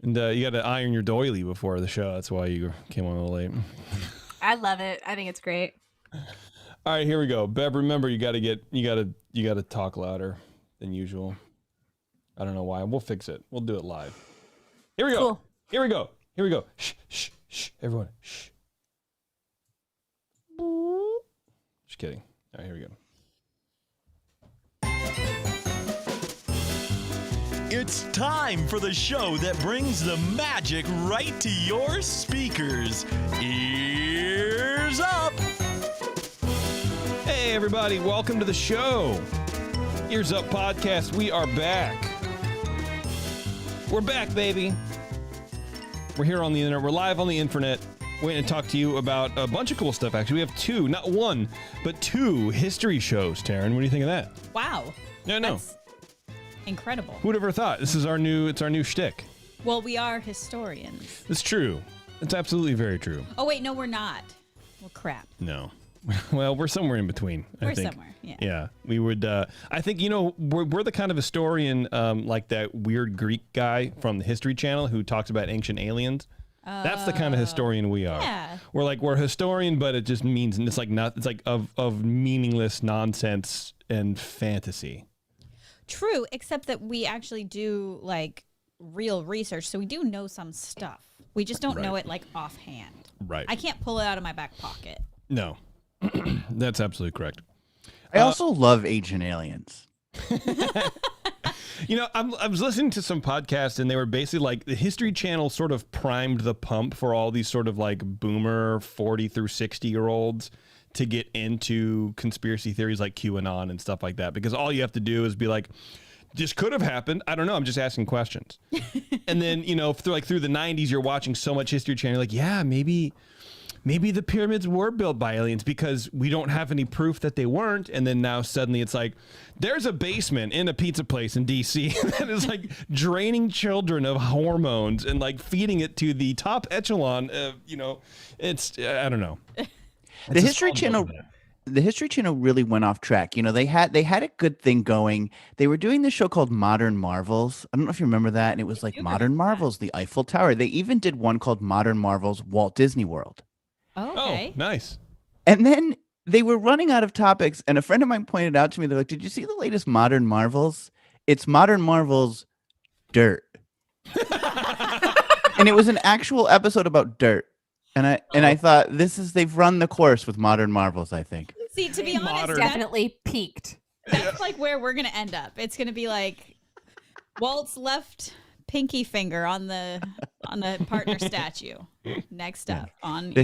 And you got to iron your doily before the show. That's why you came on a little late. I love it. I think it's great. All right, here we go. Bev, remember you got to talk louder than usual. I don't know why. We'll fix it. We'll do it live. Here we go. Cool. Here we go. Here we go. Shh, shh, shh. Everyone, shh. Just kidding. All right, here we go. It's time for the show that brings the magic right to your speakers. Ears up! Hey, everybody. Welcome to the show. EarzUp podcast. We are back. We're back, baby. We're here on the internet. We're live on the internet. Waiting to talk to you about a bunch of cool stuff, actually. We have two, not one, but two history shows, Taryn. What do you think of that? Wow. No. That's incredible. Who would have ever thought? This is our new shtick. Well, we are historians. It's true. It's absolutely very true. Oh, wait, no, we're not. Well, crap. No. Well, we're somewhere in between, I think. We're somewhere, yeah. Yeah. We would, I think, we're the kind of historian like that weird Greek guy from the History Channel who talks about ancient aliens. That's the kind of historian we are. Yeah. We're a historian, but it just means, and it's like not, it's like of meaningless nonsense and fantasy. True, except that we actually do, like, real research, so we do know some stuff. We just don't know it, like, offhand. Right. I can't pull it out of my back pocket. No. That's absolutely correct. I also love ancient aliens. I was listening to some podcasts, and they were basically like the History Channel sort of primed the pump for all these sort of like boomer 40 through 60-year-olds to get into conspiracy theories like QAnon and stuff like that, because all you have to do is be like, this could have happened. I don't know. I'm just asking questions. And then, through the 90s, you're watching so much History Channel. You're like, yeah, maybe the pyramids were built by aliens because we don't have any proof that they weren't. And then now suddenly it's like, there's a basement in a pizza place in DC that is like draining children of hormones and like feeding it to the top echelon. It's, I don't know. The History Channel really went off track. They had a good thing going. They were doing this show called Modern Marvels. I don't know if you remember that. And it was like Modern Marvels, the Eiffel Tower. They even did one called Modern Marvels, Walt Disney World. Oh, okay. Oh, nice. And then they were running out of topics. And a friend of mine pointed out to me, they're like, did you see the latest Modern Marvels? It's Modern Marvels Dirt. And it was an actual episode about dirt. And I thought they've run the course with Modern Marvels, I think. See, to be honest, Definitely peaked. that's like where we're going to end up. It's going to be like Walt's left pinky finger on the partner statue. Next up on The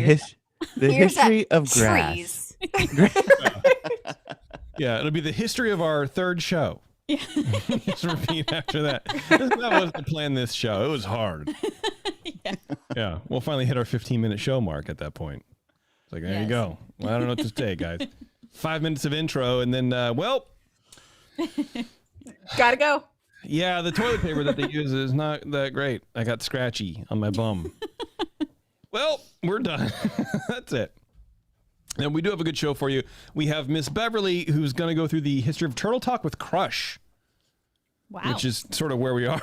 history of grass. Trees. Yeah, it'll be the history of our third show. Yeah. Just repeat after that. That wasn't the plan this show. It was hard. Yeah, we'll finally hit our 15-minute show mark at that point. It's like, there you go. Well, I don't know what to say, guys. 5 minutes of intro, and then, Gotta go. yeah, the toilet paper that they use is not that great. I got scratchy on my bum. Well, we're done. That's it. And we do have a good show for you. We have Miss Beverly, who's going to go through the history of Turtle Talk with Crush. Wow. Which is sort of where we are.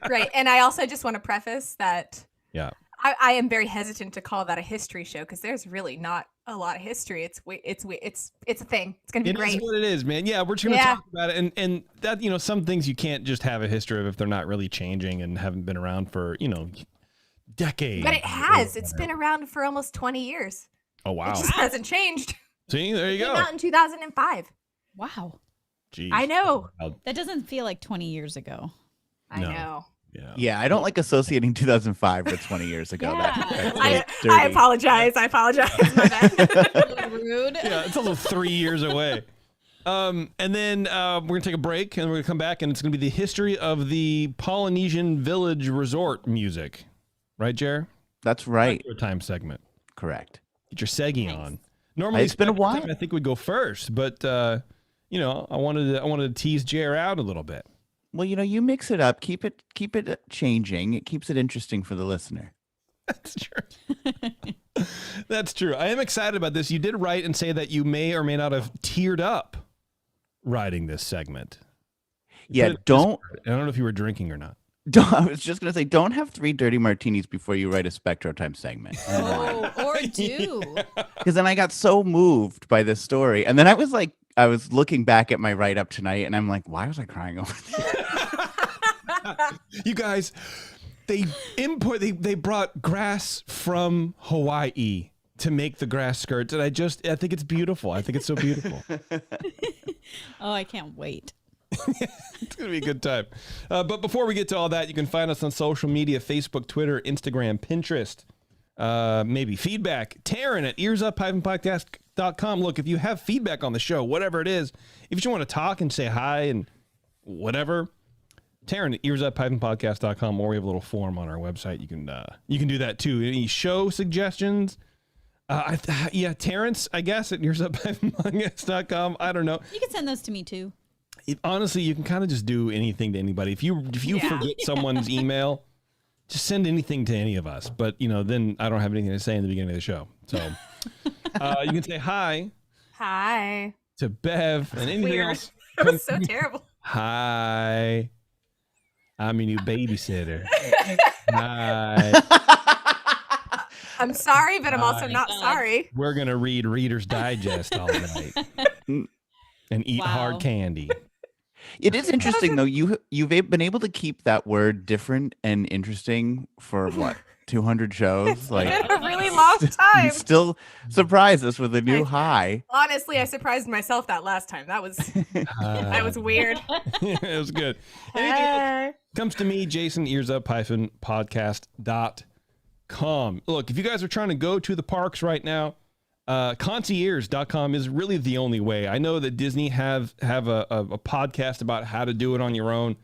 Great. And I also just want to preface that Yeah. I am very hesitant to call that a history show because there's really not a lot of history. It's a thing. It's gonna be great. It is what it is, man. Yeah, we're just gonna talk about it, and that some things you can't just have a history of if they're not really changing and haven't been around for decades. But it has. It's been around for almost 20 years. Oh wow! It just hasn't changed. See, there you It go. came out in 2005. Wow. Jeez. I know. That doesn't feel like 20 years ago. I know. Yeah. Yeah, I don't like associating 2005 with 20 years ago. Yeah. I apologize. My bad. Rude. Yeah, it's also 3 years away. And then we're gonna take a break, and we're gonna come back, and it's gonna be the history of the Polynesian Village Resort music, right, Jer? That's right. Your time segment. Correct. Get your seggy Nice. on. Normally, It's been a while. I think we'd go first, but I wanted to tease Jer out a little bit. Well, you mix it up, keep it changing. It keeps it interesting for the listener. That's true. That's true. I am excited about this. You did write and say that you may or may not have teared up writing this segment. Yeah, don't. I don't know if you were drinking or not. I was just gonna say, don't have 3 dirty martinis before you write a Spectro Time segment. Oh, or do. Because then I got so moved by this story, and then I was looking back at my write up tonight, and I'm like, why was I crying over this? You guys, they brought grass from Hawaii to make the grass skirts, and I think it's beautiful. I think it's so beautiful. Oh, I can't wait. It's going to be a good time. But before we get to all that, you can find us on social media, Facebook, Twitter, Instagram, Pinterest, maybe feedback. Taryn at EarzUp-podcast.com. Look, if you have feedback on the show, whatever it is, if you just want to talk and say hi and whatever, Taryn at EarzUp-podcast.com, or we have a little form on our website. You can do that too. Any show suggestions? Terrence, I guess, at EarzUp-podcast.com. I don't know. You can send those to me too. Honestly, you can kind of just do anything to anybody. If you forget someone's email, just send anything to any of us. But then I don't have anything to say in the beginning of the show. So you can say hi to Bev and anything else. That was so terrible. Hi, I'm your new babysitter. Hi. I'm sorry, but I'm also not sorry. We're gonna read Reader's Digest all night and eat hard candy. It is interesting though. You've been able to keep that word different and interesting for what, 200 shows? Like, it's been a really long time. You still surprise us with a new high. Honestly, I surprised myself that last time. That was weird. It was good. Anything else comes to me, Jason, EarzUp-podcast.com. Look, if you guys are trying to go to the parks right now, concierge.com is really the only way. I know that Disney have a podcast about how to do it on your own,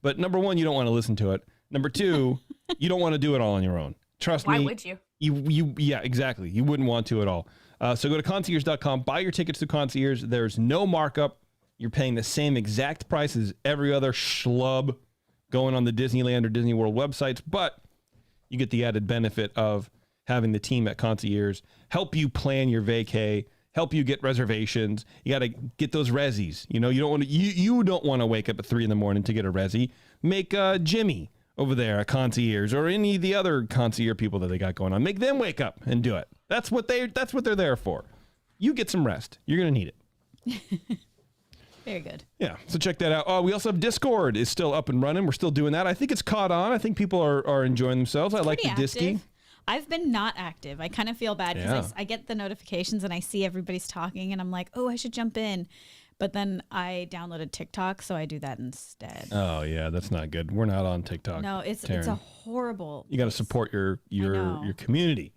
but number one, you don't want to listen to it. Number two, you don't want to do it all on your own. Trust me. Why would you? Yeah, exactly. You wouldn't want to at all. So go to concierge.com, buy your tickets to Concierge. There's no markup. You're paying the same exact price as every other schlub going on the Disneyland or Disney World websites, but you get the added benefit of having the team at Concierge help you plan your vacay, help you get reservations. You got to get those resis. You don't want to wake up at 3 a.m. to get a resi. Make Jimmy over there a concierge, or any of the other concierge people that they got going on. Make them wake up and do it. That's what they're there for. You get some rest. You're gonna need it. Very good. Yeah, so check that out. We also have Discord is still up and running. We're still doing that. I think it's caught on. I think people are enjoying themselves. I like the Disky. I've been not active. I kind of feel bad because I get the notifications and I see everybody's talking and I'm like, oh, I should jump in. But then I downloaded TikTok, so I do that instead. Oh, yeah, that's not good. We're not on TikTok. No, it's a horrible. You got to support your community.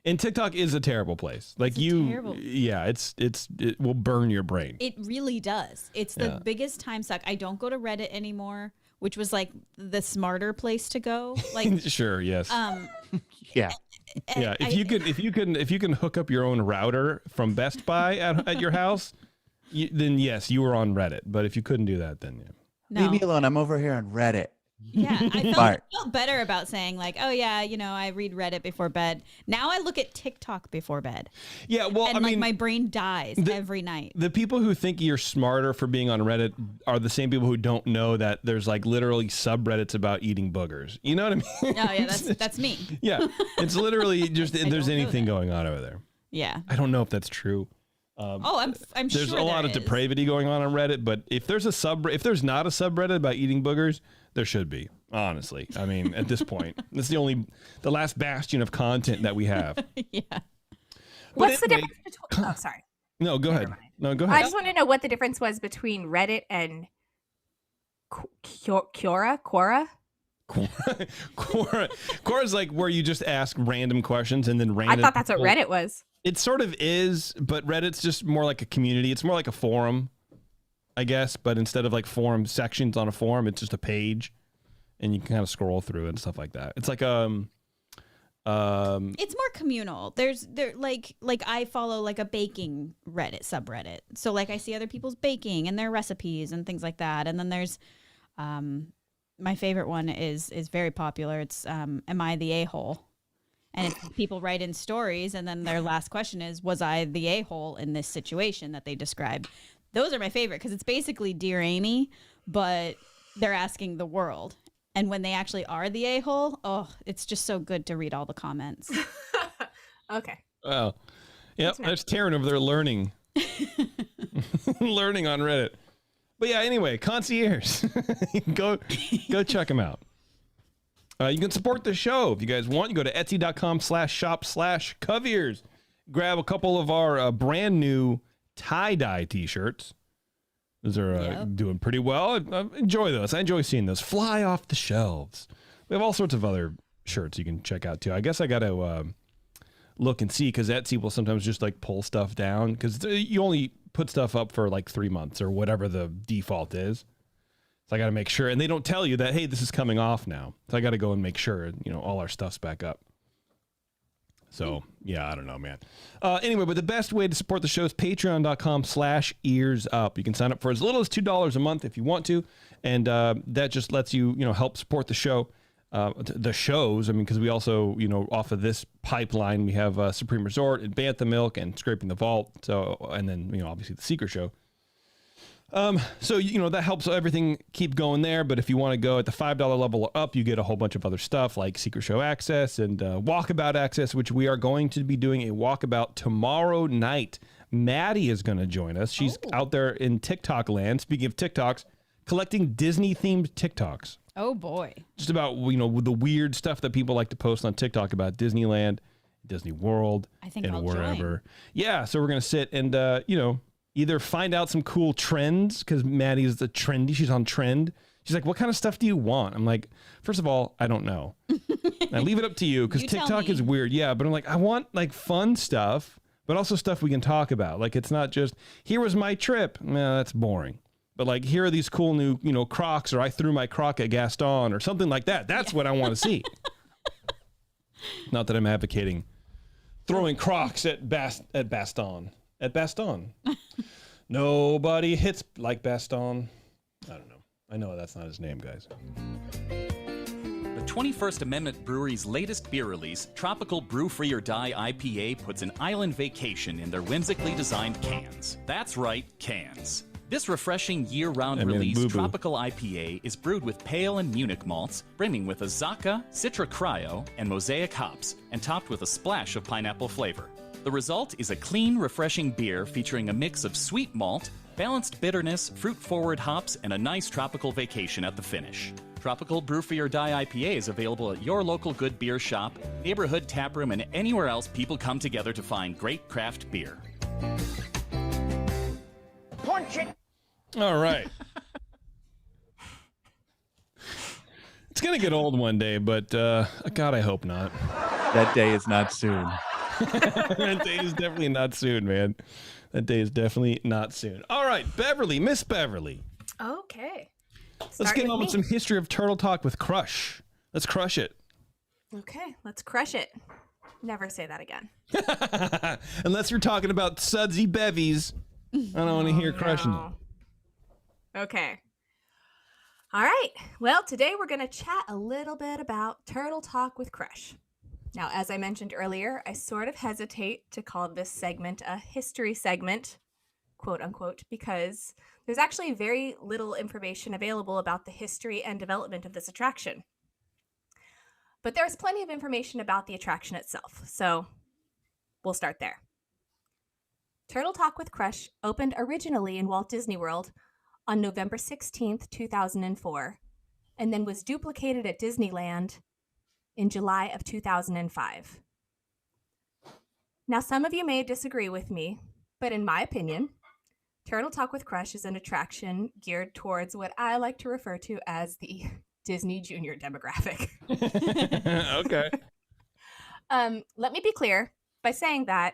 And TikTok is a terrible place. Like terrible. Yeah, it will burn your brain. It really does. It's the biggest time suck. I don't go to Reddit anymore, which was like the smarter place to go. Like sure, yes. Yeah. Yeah, if you can hook up your own router from Best Buy at your house, then yes, you were on Reddit. But if you couldn't do that, then yeah. No. Leave me alone. I'm over here on Reddit. Yeah, I felt better about saying like, oh yeah, I read Reddit before bed. Now I look at TikTok before bed. Yeah, well, and my brain dies every night. The people who think you're smarter for being on Reddit are the same people who don't know that there's like literally subreddits about eating boogers. You know what I mean? Oh yeah, that's me. Yeah, it's literally just if there's anything going on over there. Yeah, I don't know if that's true. I'm sure there's a lot of depravity going on Reddit, but if there's not a subreddit about eating boogers, there should be. Honestly, I mean, at this point, that's the last bastion of content that we have. Yeah. What's the difference between? Oh, sorry. No, go ahead. No, go ahead. I just want to know what the difference was between Reddit and Quora. Quora's like where you just ask random questions and then random. I thought that's what Reddit was. It sort of is, but Reddit's just more like a community. It's more like a forum, I guess. But instead of like forum sections on a forum, it's just a page, and you can kind of scroll through and stuff like that. It's like it's more communal. There's like I follow like a baking Reddit subreddit, so like I see other people's baking and their recipes and things like that. And then there's my favorite one is very popular. It's am I the a-hole? And people write in stories, and then their last question is, was I the a-hole in this situation that they described? Those are my favorite because it's basically Dear Amy, but they're asking the world. And when they actually are the a-hole, oh, it's just so good to read all the comments. Okay. Well, yep, that's Karen over there learning. Learning on Reddit. But yeah, anyway, concierge. go check them out. You can support the show if you guys want. You go to etsy.com/shop/coveyears. Grab a couple of our brand new tie-dye t-shirts. Those are doing pretty well. I enjoy those. I enjoy seeing those fly off the shelves. We have all sorts of other shirts you can check out too. I guess I got to look and see, because Etsy will sometimes just like pull stuff down, because you only put stuff up for like 3 months or whatever the default is. So I got to make sure, and they don't tell you that, hey, this is coming off now. So I got to go and make sure, all our stuff's back up. So yeah, I don't know, man. Anyway, but the best way to support the show is patreon.com/EarzUp. You can sign up for as little as $2 a month if you want to. And that just lets you, help support the show. The shows, because we also, off of this pipeline, we have Supreme Resort and Bantha Milk and Scraping the Vault. So, and then, obviously the Secret Show. So, that helps everything keep going there. But if you want to go at the $5 level or up, you get a whole bunch of other stuff like Secret Show access and walkabout access, which we are going to be doing a walkabout tomorrow night. Maddie is going to join us. She's out there in TikTok land. Speaking of TikToks, collecting Disney themed TikToks. Oh boy. Just about, the weird stuff that people like to post on TikTok about Disneyland, Disney World, I think and I'll wherever. join. Yeah, so we're going to sit and, either find out some cool trends, because Maddie is she's on trend. She's like, what kind of stuff do you want? I'm like, first of all, I don't know. I leave it up to you, because TikTok is weird. Yeah, but I'm like, I want like fun stuff, but also stuff we can talk about. Like, it's not just, here was my trip. Nah, that's boring. But like, here are these cool new, Crocs, or I threw my Croc at Gaston, or something like that. That's what I want to see. Not that I'm advocating throwing Crocs at Baston. At Baston. Nobody hits like Baston. I don't know. I know that's not his name, guys. The 21st Amendment Brewery's latest beer release, Tropical Brew Free or Die IPA, puts an island vacation in their whimsically designed cans. That's right, cans. This refreshing year-round release Tropical IPA is brewed with pale and Munich malts, brimming with Azacca, Citra Cryo, and Mosaic hops, and topped with a splash of pineapple flavor. The result is a clean, refreshing beer featuring a mix of sweet malt, balanced bitterness, fruit-forward hops, and a nice tropical vacation at the finish. Tropical Brew Free or Die IPA is available at your local good beer shop, neighborhood taproom, and anywhere else people come together to find great craft beer. Punch it! All right. It's going to get old one day, but God, I hope not. That day is not soon. That day is definitely not soon, man. That day is definitely not soon. All right, Beverly, Miss Beverly. Okay. Let's get on with some history of Turtle Talk with Crush. Let's crush it. Okay, let's crush it. Never say that again. Unless you're talking about sudsy bevies. I don't want to hear crushing it. Okay. All right. Well, today we're going to chat a little bit about Turtle Talk with Crush. Now, as I mentioned earlier, I sort of hesitate to call this segment a history segment, quote unquote, because there's actually very little information available about the history and development of this attraction. But there's plenty of information about the attraction itself, so we'll start there. Turtle Talk with Crush opened originally in Walt Disney World on November 16th, 2004, and then was duplicated at Disneyland in July of 2005. Now, some of you may disagree with me, but in my opinion, Turtle Talk with Crush is an attraction geared towards what I like to refer to as the Disney Junior demographic. Okay. Let me be clear by saying that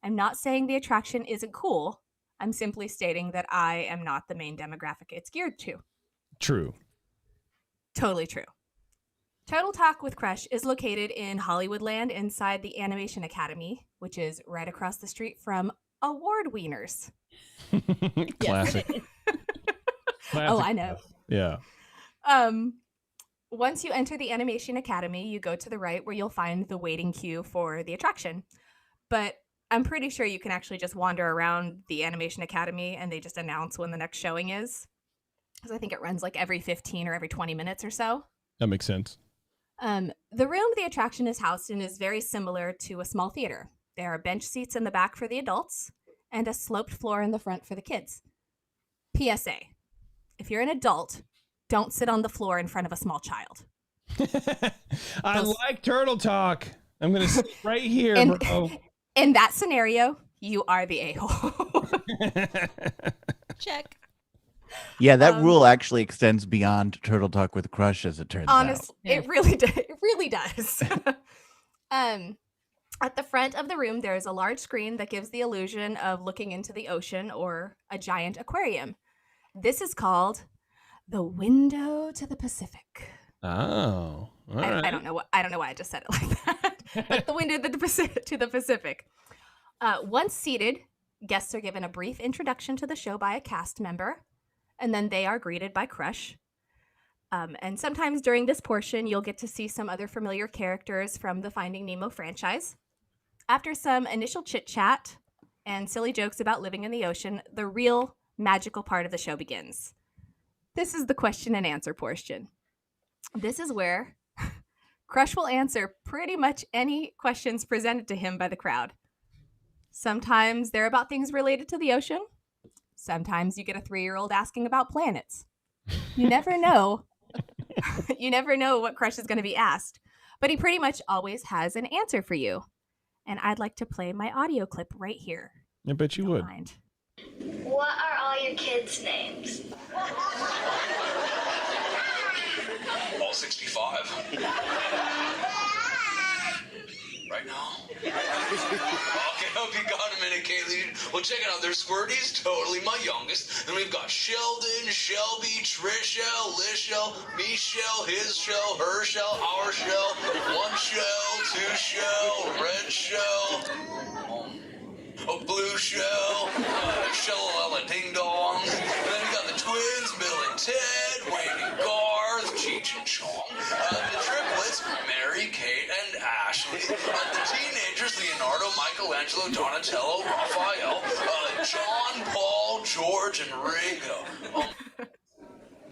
I'm not saying the attraction isn't cool. I'm simply stating that I am not the main demographic it's geared to. True. Totally true. Turtle Talk with Crush is located in Hollywoodland inside the Animation Academy, which is right across the street from Award Wieners. Classic. Oh, I know. Yeah. Once you enter the Animation Academy, you go to the right where you'll find the waiting queue for the attraction. But I'm pretty sure you can actually just wander around the Animation Academy and they just announce when the next showing is. Because I think it runs like every 15 or every 20 minutes or so. That makes sense. The room the attraction is housed in is very similar to a small theater. There are bench seats in the back for the adults and a sloped floor in the front for the kids. PSA, if you're an adult, don't sit on the floor in front of a small child. I like Turtle Talk. I'm going to sit right here, bro. In that scenario, you are the a-hole. Check. Yeah, that rule actually extends beyond Turtle Talk with Crush, as it turns out. Honestly, it really does. It really does. At the front of the room, there is a large screen that gives the illusion of looking into the ocean or a giant aquarium. This is called the window to the Pacific. Oh, all right. I don't know why I just said it like that. But the window to the Pacific. Once seated, guests are given a brief introduction to the show by a cast member, and then they are greeted by Crush. And sometimes during this portion, you'll get to see some other familiar characters from the Finding Nemo franchise. After some initial chit-chat and silly jokes about living in the ocean, the real magical part of the show begins. This is the question and answer portion. This is where Crush will answer pretty much any questions presented to him by the crowd. Sometimes they're about things related to the ocean. Sometimes you get a 3-year-old asking about planets. You never know. You never know what Crush is going to be asked. But he pretty much always has an answer for you. And I'd like to play my audio clip right here. I bet you would. Mind. What are all your kids' names? All 65. Right now? Okay, hope you got a minute, Kaylee. Well, check it out. There's Squirty's totally my youngest. Then we've got Sheldon, Shelby, Trisha, Lishel, Michelle, his shell, her shell, our shell, one shell, two shell, red shell, a blue shell, Shellella Ding Dong. And then we got the twins, Bill and Ted, Wendy, Garth, Cheech and Chong. The triplets, Mary, Kate, and Ashley. The teenagers, Leonardo, Michelangelo, Donatello, Raphael, John, Paul, George, and Ringo.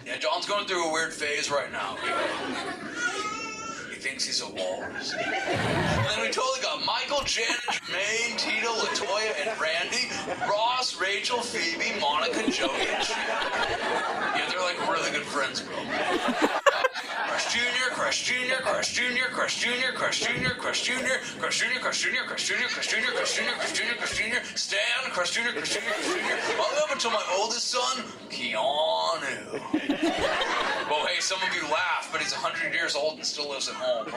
Yeah, John's going through a weird phase right now. He thinks he's a walrus. And then we totally got Michael, Janet, Jermaine, Tito, Latoya, and Randy, Ross, Rachel, Phoebe, Monica, Joey, and Sheila. Yeah, they're like really good friends, bro. Crush Jr., Crush Jr., Crush Jr., Crush Jr., Crush Jr., Crush Jr., Crush Jr., Crush Jr., Crush Jr., Crush Jr., Crush Jr., Crush Jr., Crush Jr., Stan, Crush Jr., Crush Jr., Crush Jr., all the way up until my oldest son, Keanu. Well, hey, some of you laugh, but he's 100 years old and still lives at home.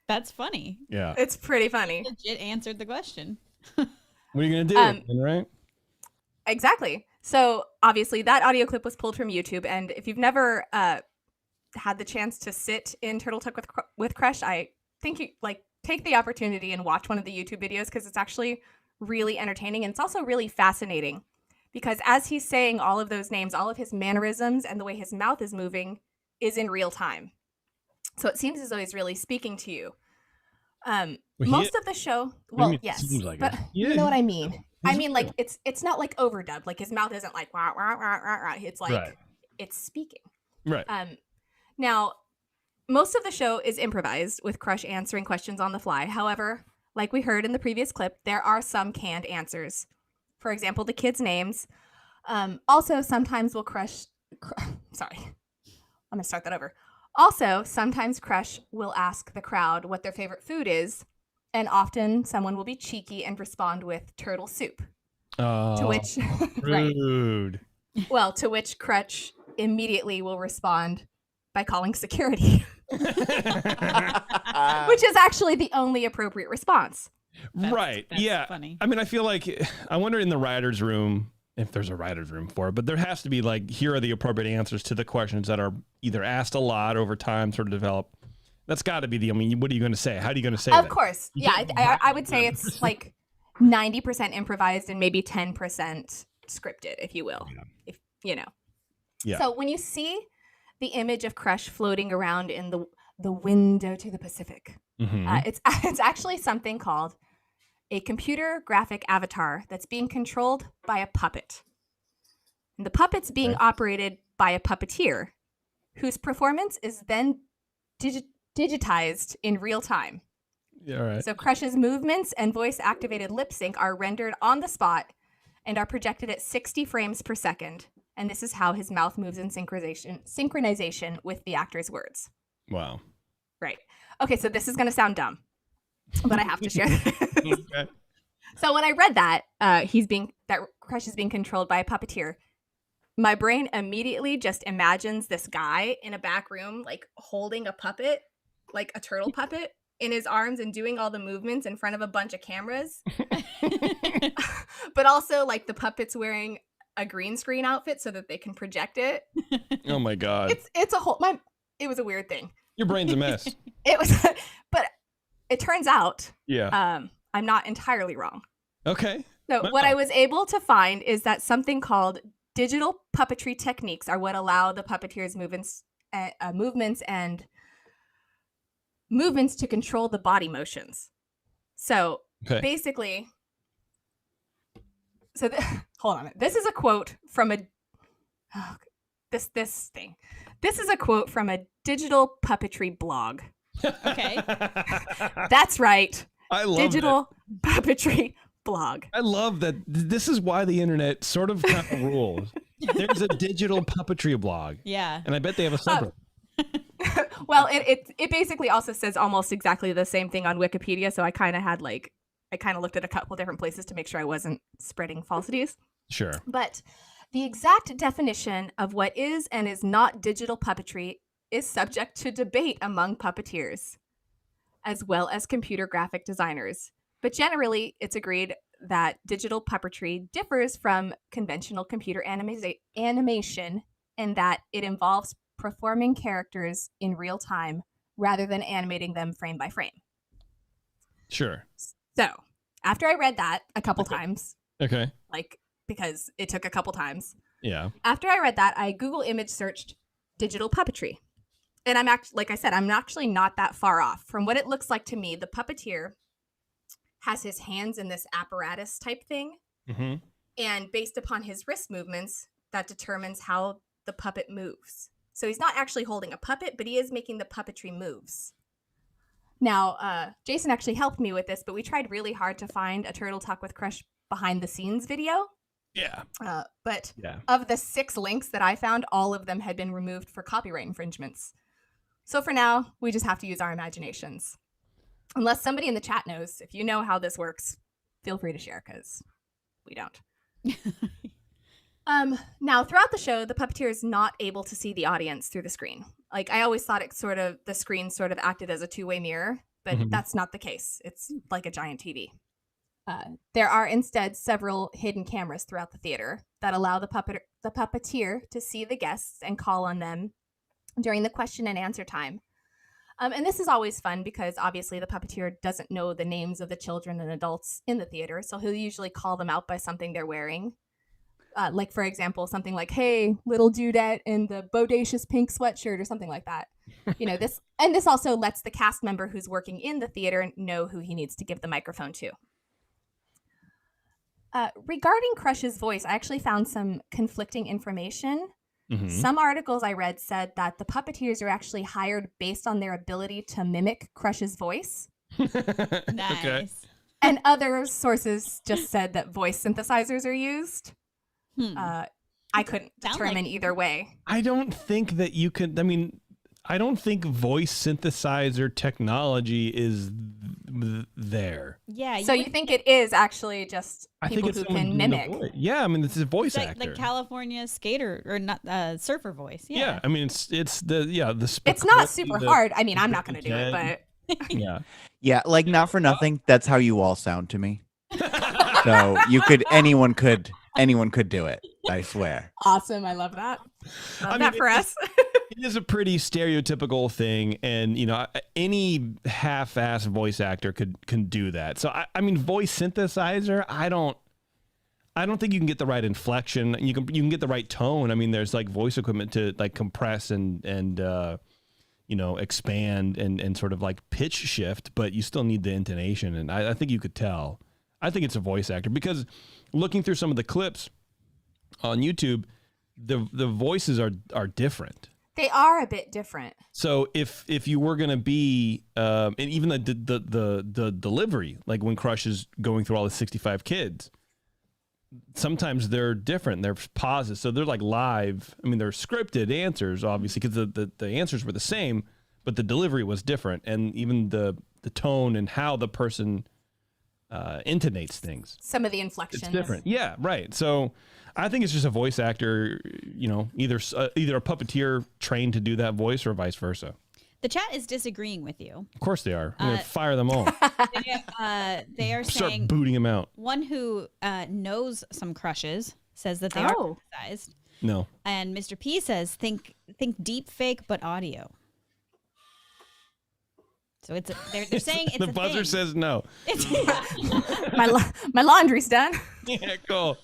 That's funny. Yeah. It's pretty funny. Legit answered the question. What are you going to do? Right? Exactly. So obviously that audio clip was pulled from YouTube. And if you've never had the chance to sit in Turtle Talk with Crush, I think you take the opportunity and watch one of the YouTube videos because it's actually really entertaining. And it's also really fascinating because as he's saying all of those names, all of his mannerisms and the way his mouth is moving is in real time. So it seems as though he's really speaking to you. Most of the show, well, yes, like but you know what I mean. I mean, like it's not like overdubbed. Like his mouth isn't like wah, wah, wah, wah, wah. It's like it's speaking. Right. Now, most of the show is improvised with Crush answering questions on the fly. However, like we heard in the previous clip, there are some canned answers. For example, the kids' names. Also, sometimes we'll sorry, I'm gonna start that over. Also, sometimes Crush will ask the crowd what their favorite food is. And often someone will be cheeky and respond with turtle soup. To which, rude. Right. Well, to which Crush immediately will respond by calling security. Which is actually the only appropriate response. That's yeah. Funny. I mean, I feel like, I wonder in the writer's room, if there's a writer's room for it, but there has to be like, here are the appropriate answers to the questions that are either asked a lot over time, sort of develop. That's got to be I mean, what are you going to say? How are you going to say that? Of course. Yeah, I would say it's like 90% improvised and maybe 10% scripted, if you will. Yeah. If you know. Yeah. So when you see the image of Crush floating around in the window to the Pacific, it's actually something called a computer graphic avatar that's being controlled by a puppet. And the puppet's being operated by a puppeteer, whose performance is then digitized in real time. Yeah, all right. So Crush's movements and voice-activated lip sync are rendered on the spot and are projected at 60 frames per second. And this is how his mouth moves in synchronization with the actor's words. Wow. Right. Okay, so this is going to sound dumb, but I have to share this. Okay. So when I read that that Crush is being controlled by a puppeteer, my brain immediately just imagines this guy in a back room, like holding a puppet, like a turtle puppet, in his arms and doing all the movements in front of a bunch of cameras. But also like the puppet's wearing a green screen outfit so that they can project it. Oh my God. It's a whole it was a weird thing. Your brain's a mess. It was, but it turns out Yeah. I'm not entirely wrong. Okay. So Wow. what I was able to find is that something called digital puppetry techniques are what allow the puppeteer's movements to control the body motions. So basically, hold on. This is a quote from this thing. This is a quote from a digital puppetry blog. Okay. That's right. I love digital puppetry blog. I love that. This is why the internet sort of kind of rules. There's a digital puppetry blog. Yeah. And I bet they have a subreddit. Well, it basically also says almost exactly the same thing on Wikipedia. So I kind of looked at a couple different places to make sure I wasn't spreading falsities. Sure. But the exact definition of what is and is not digital puppetry is subject to debate among puppeteers, as well as computer graphic designers. But generally, it's agreed that digital puppetry differs from conventional computer animation in that it involves performing characters in real time rather than animating them frame by frame. Sure. So, after I read that a couple times, Okay. because it took a couple times. Yeah. After I read that, I Google image searched digital puppetry. And I'm actually, like I said, I'm actually not that far off. From what it looks like to me, the puppeteer has his hands in this apparatus type thing. Mm-hmm. And based upon his wrist movements, that determines how the puppet moves. So he's not actually holding a puppet, but he is making the puppetry moves. Now, Jason actually helped me with this, but we tried really hard to find a Turtle Talk with Crush behind the scenes video. Yeah. But Yeah. of the 6 links that I found, all of them had been removed for copyright infringements. So for now, we just have to use our imaginations. Unless somebody in the chat knows, if you know how this works, feel free to share, because we don't. Now, throughout the show, the puppeteer is not able to see the audience through the screen. Like, I always thought the screen sort of acted as a two-way mirror, but that's not the case. It's like a giant TV. There are instead several hidden cameras throughout the theater that allow the puppeteer to see the guests and call on them during the question and answer time. And this is always fun because obviously the puppeteer doesn't know the names of the children and adults in the theater, so he'll usually call them out by something they're wearing. Like, for example, something like, "Hey, little dudette in the bodacious pink sweatshirt," or something like that. This also lets the cast member who's working in the theater know who he needs to give the microphone to. Regarding Crush's voice, I actually found some conflicting information. Mm-hmm. Some articles I read said that the puppeteers are actually hired based on their ability to mimic Crush's voice. Nice. Okay. And other sources just said that voice synthesizers are used. I couldn't determine either way. I don't think that you can. I mean, I don't think voice synthesizer technology is there. Yeah. So you think it is actually just people who someone can doing the mimic? voice. Yeah, I mean, this is a voice It's actor. like California skater or not surfer voice. Yeah. Yeah, I mean, it's the It's not super hard. I mean, I'm not going to do it, but yeah. Yeah, like not for nothing. That's how you all sound to me. So anyone could do it. I swear. awesome. I love that. Love I that mean, for us. It is a pretty stereotypical thing, and any half-assed voice actor can do that. So I mean, voice synthesizer, I don't think you can get the right inflection. You can get the right tone. I mean, there's like voice equipment to like compress and expand and sort of like pitch shift, but you still need the intonation. And I think you could tell. I think it's a voice actor because looking through some of the clips on YouTube, the voices are different. They are a bit different. So if you were gonna be, and even the delivery, like when Crush is going through all the 65 kids, sometimes they're different. There's pauses, so they're like live. I mean, they're scripted answers, obviously, because the answers were the same, but the delivery was different, and even the tone and how the person intonates things. Some of the inflections. It's different. Yeah, right. So I think it's just a voice actor, either a puppeteer trained to do that voice or vice versa. The chat is disagreeing with you. Of course they are. I'm going to fire them all. They are Start saying booting them out. one who knows some crushes says that they are synthesized. No. And Mr. P says think deep fake but audio. So they're saying it's the a buzzer thing. says no. My laundry's done. Yeah, cool.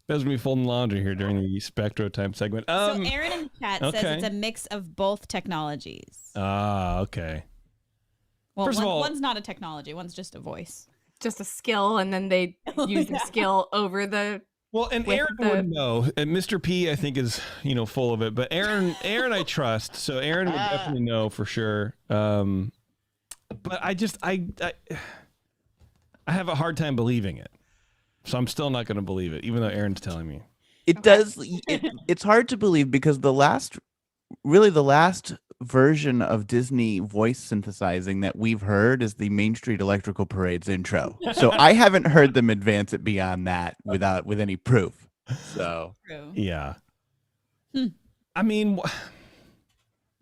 That's me folding laundry here during the Spectro time segment. So Aaron in the chat says okay. it's a mix of both technologies. Ah, okay. Well, First of all, one's not a technology, one's just a voice. Just a skill, and then they use the skill over the. Well, and Aaron would know. And Mr. P, I think, is full of it. But Aaron, I trust. So Aaron would definitely know for sure. But I have a hard time believing it. So I'm still not going to believe it, even though Aaron's telling me. It does. It's hard to believe because the last version of Disney voice synthesizing that we've heard is the Main Street Electrical Parade's intro. So I haven't heard them advance it beyond that with any proof. So yeah. I mean,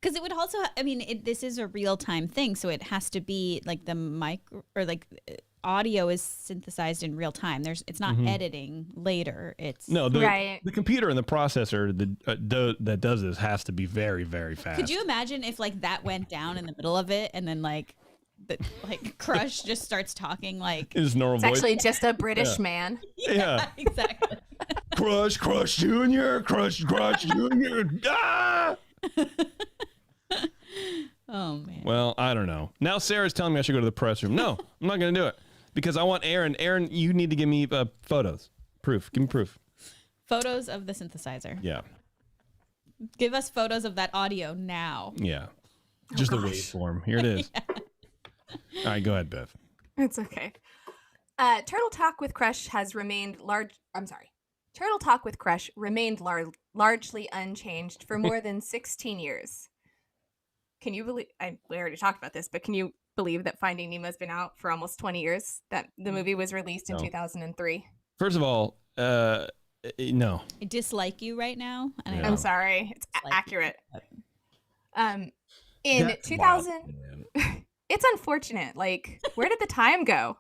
because it would also, this is a real time thing, so it has to be like the mic or like audio is synthesized in real time. It's not editing later. It's the computer and the processor that does this has to be very, very fast. Could you imagine if like that went down in the middle of it and then like Crush just starts talking like his normal voice? It's actually just a British man. Yeah, exactly. Crush Junior, Crush Junior. Ah! Oh man. Well, I don't know. Now Sarah's telling me I should go to the press room. No, I'm not going to do it because I want Aaron. Aaron, you need to give me photos, proof. Give me proof. Photos of the synthesizer. Yeah. Give us photos of that audio now. Yeah. Just the waveform. Here it is. Yeah. All right, go ahead, Bev. It's okay. Turtle Talk with Crush has remained Turtle Talk with Crush remained largely unchanged for more than 16 years. Can you believe? We already talked about this, but can you believe that Finding Nemo's been out for almost 20 years? That the movie was released in 2003. First of all, no. I dislike you right now. And I'm sorry. It's accurate. In That's 2000, wild, it's unfortunate. Like, where did the time go?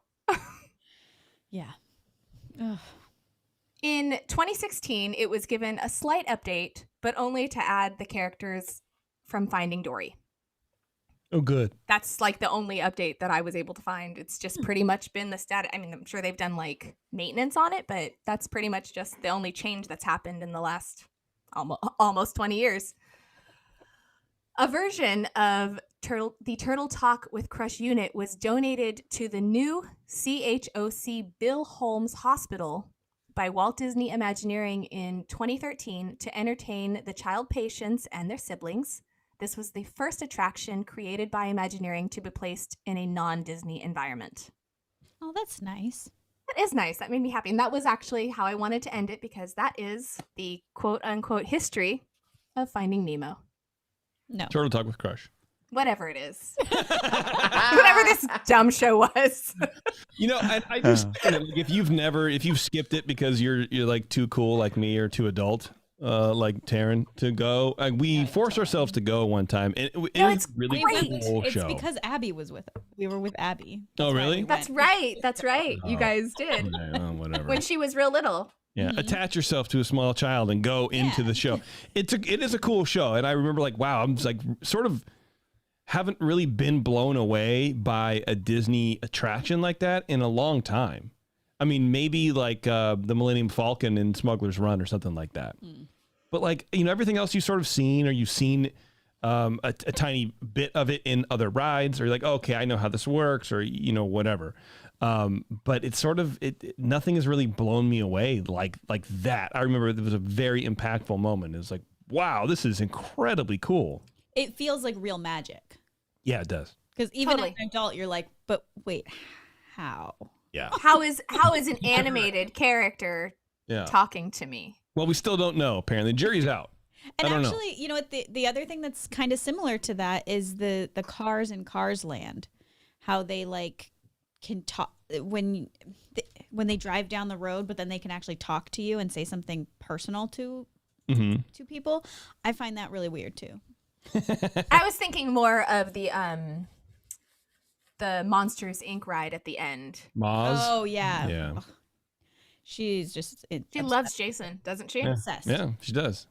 Yeah. Ugh. In 2016, it was given a slight update, but only to add the characters from Finding Dory. Oh, good. That's like the only update that I was able to find. It's just pretty much been the status. I mean, I'm sure they've done like maintenance on it, but that's pretty much just the only change that's happened in the last almost 20 years. A version of the Turtle Talk with Crush unit was donated to the new CHOC Bill Holmes Hospital by Walt Disney Imagineering in 2013 to entertain the child patients and their siblings. This was the first attraction created by Imagineering to be placed in a non-Disney environment. Oh, that's nice. That is nice. That made me happy. And that was actually how I wanted to end it because that is the quote-unquote history of Finding Nemo. No. Turtle Talk with Crush. Whatever it is. Whatever this dumb show was. I just if you've skipped it because you're like too cool like me or too adult like Taryn to go. We forced ourselves to go one time. And it was really cool It's show. because Abby was with us. We were with Abby. Oh, really? That's right. That's right. You guys did. Okay, whatever. When she was real little. Yeah, attach yourself to a small child and go into the show. It is a cool show, and I remember like, wow, I'm just like sort of haven't really been blown away by a Disney attraction like that in a long time. I mean, maybe like the Millennium Falcon in Smuggler's Run or something like that. But like, everything else you sort of seen or you've seen a tiny bit of it in other rides or you're like, okay, I know how this works or, whatever. But it's sort of nothing has really blown me away like that. I remember it was a very impactful moment. It's like, wow, this is incredibly cool. It feels like real magic. Yeah, it does. Because even Totally. as an adult, you're like, but wait, how? Yeah. How is an animated character talking to me? Well, we still don't know. Apparently, jury's out. And I don't actually, you know what? The other thing that's kind of similar to that is the cars in Cars Land, how they like can talk when they drive down the road, but then they can actually talk to you and say something personal to people. I find that really weird too. I was thinking more of the Monsters Inc. ride at the end. Maz. Oh yeah. Yeah. Ugh. She's just She loves Jason, doesn't she? obsessed. Yeah, she does.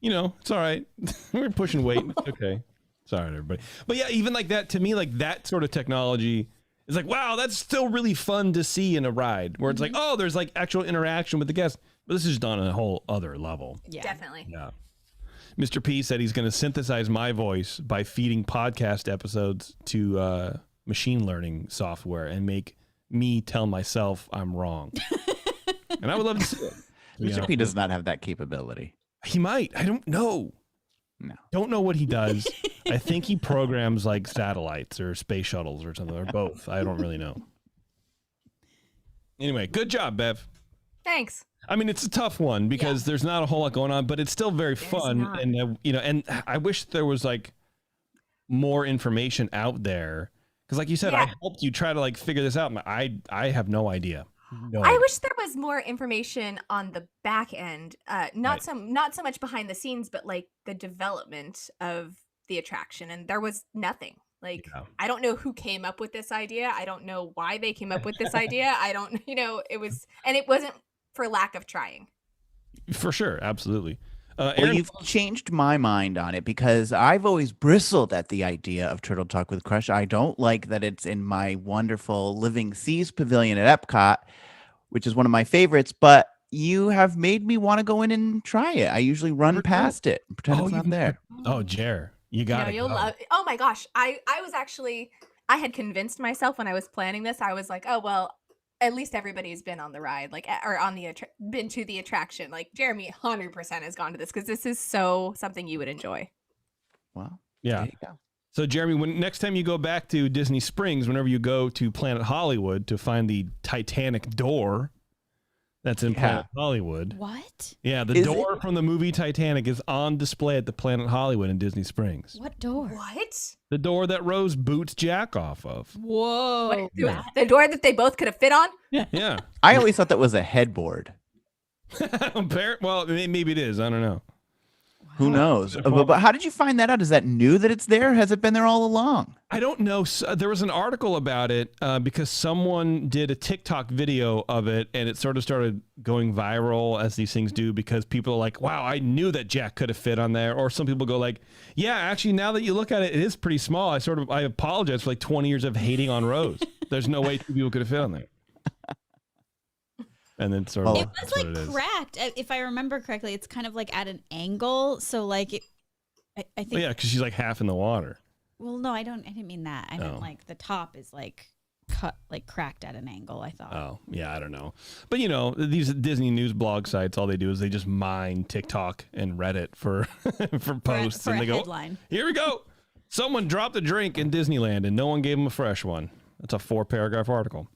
You know, it's all right. We're pushing weight. It's okay. It's all right, everybody. But yeah, even like that, to me, like that sort of technology is like, wow, that's still really fun to see in a ride where it's like, oh, there's like actual interaction with the guests. But this is just on a whole other level. Yeah. Definitely. Yeah. Mr. P said he's going to synthesize my voice by feeding podcast episodes to machine learning software and make me tell myself I'm wrong. And I would love to see it. Mr. P does not have that capability. He might. I don't know. No. Don't know what he does. I think he programs like satellites or space shuttles or something, or both. I don't really know. Anyway, good job, Bev. Thanks. I mean, it's a tough one because there's not a whole lot going on, but it's still very fun. not. And and I wish there was like more information out there because, like you said, I helped you try to like figure this out. I have no idea. I wish there was more information on the back end, not so much behind the scenes, but like the development of the attraction. And there was nothing. Like, I don't know who came up with this idea. I don't know why they came up with this idea. I don't, it wasn't for lack of trying. For sure, absolutely. Well, Aaron, you've changed my mind on it because I've always bristled at the idea of Turtle Talk with Crush. I don't like that it's in my wonderful Living Seas Pavilion at Epcot, which is one of my favorites, but you have made me want to go in and try it. I usually run past it and pretend it's not there. Oh, Jer, you got it. You'll love. Oh my gosh, I had convinced myself when I was planning this. I was like, oh well, at least everybody's been on the ride, like, or on the been to the attraction. Like Jeremy, 100% has gone to this because this is something you would enjoy. Well, yeah. there you go. So, Jeremy, when next time you go back to Disney Springs, whenever you go to Planet Hollywood to find the Titanic door that's in Planet Hollywood. What? Yeah, the door from the movie Titanic is on display at the Planet Hollywood in Disney Springs. What door? What? The door that Rose boots Jack off of. Whoa. The door that they both could have fit on? Yeah. I always thought that was a headboard. Well, maybe it is. I don't know. Who knows? But how did you find that out? Is that new that it's there? Has it been there all along? I don't know. There was an article about it because someone did a TikTok video of it, and it sort of started going viral as these things do because people are like, wow, I knew that Jack could have fit on there. Or some people go like, yeah, actually, now that you look at it, it is pretty small. I apologize for like 20 years of hating on Rose. There's no way two people could have fit on there. And then sort of it was like cracked. If I remember correctly, it's kind of like at an angle. So like, I think. Well, yeah, because she's like half in the water. Well, no, I didn't mean that. I meant like the top is like cut, like cracked at an angle. I thought. Oh, yeah, I don't know. But these Disney news blog sites, all they do is they just mine TikTok and Reddit for for posts, for and they go, headline. Here we go. Someone dropped a drink in Disneyland and no one gave them a fresh one. That's a 4-paragraph article.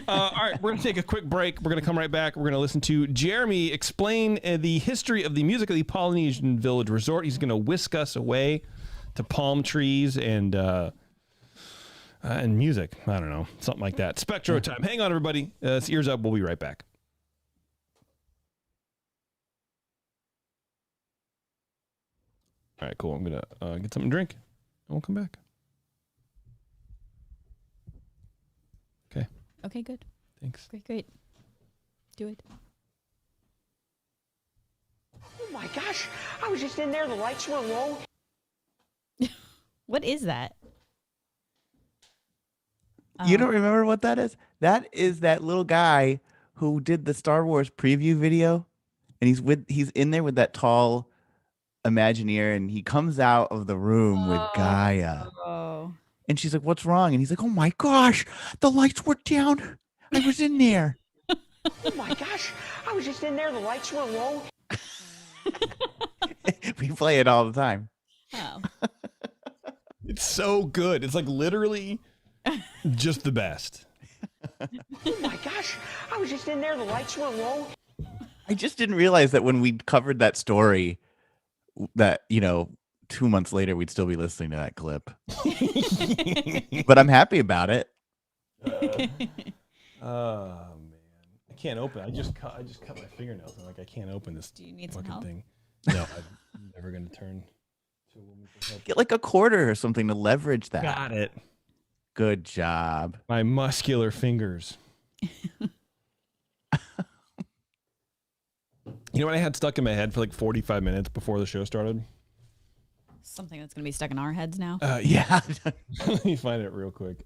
All right, we're going to take a quick break. We're going to come right back. We're going to listen to Jeremy explain the history of the music of the Polynesian Village Resort. He's going to whisk us away to palm trees and music. I don't know, something like that. Spectro time. Hang on, everybody. It's Ears Up. We'll be right back. All right, cool. I'm going to get something to drink, and we'll come back. Okay, good. Thanks. Great. Do it. Oh my gosh, I was just in there, the lights were low. What is that? You don't remember what that is? That is that little guy who did the Star Wars preview video, and he's in there with that tall Imagineer, and he comes out of the room with Gaia. Oh. And she's like, what's wrong? And he's like, oh my gosh, the lights were down. I was in there. Oh my gosh, I was just in there. The lights were low. We play it all the time. Oh. It's so good. It's like literally just the best. Oh my gosh, I was just in there. The lights were low. I just didn't realize that when we covered that story that, 2 months later, we'd still be listening to that clip. But I'm happy about it. Oh man, I can't open. I just cut my fingernails. I'm like, I can't open this. Do you need some fucking help? thing? No, I'm never gonna turn to a woman for help. Get like a quarter or something to leverage that. Got it. Good job. My muscular fingers. You know what I had stuck in my head for like 45 minutes before the show started? Something that's going to be stuck in our heads now. Yeah. Let me find it real quick.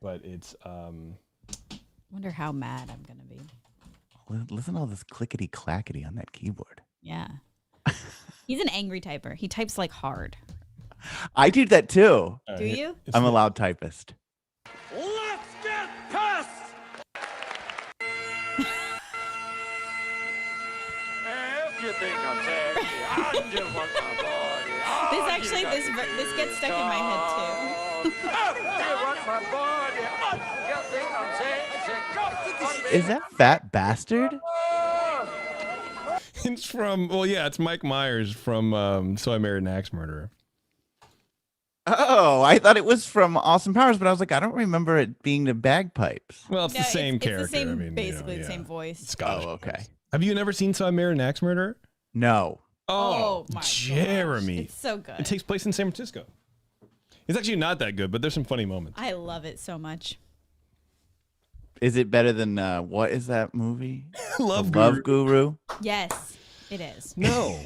But it's Wonder how mad I'm going to be. Listen to all this clickety clackety on that keyboard. Yeah. He's an angry typer. He types like hard. I do that too. Do you? I'm a loud typist. Let's get pissed! If you think I'm sexy, I just want my body. This actually, this gets stuck in my head too. If you want my body, you think I'm sexy. Is that Fat Bastard? It's from, well, yeah, it's Mike Myers from So I Married an Axe Murderer. Oh, I thought it was from Austin Powers, but I was like, I don't remember it being the bagpipes. Well, it's the same character. It's the same, I mean, basically yeah. the same voice. Scottish. Oh, okay. Have you never seen So I Married an Axe Murderer? No. Oh, my Jeremy. gosh. It's so good. It takes place in San Francisco. It's actually not that good, but there's some funny moments. I love it so much. Is it better than what is that movie? Love Love Guru. Yes, it is. No.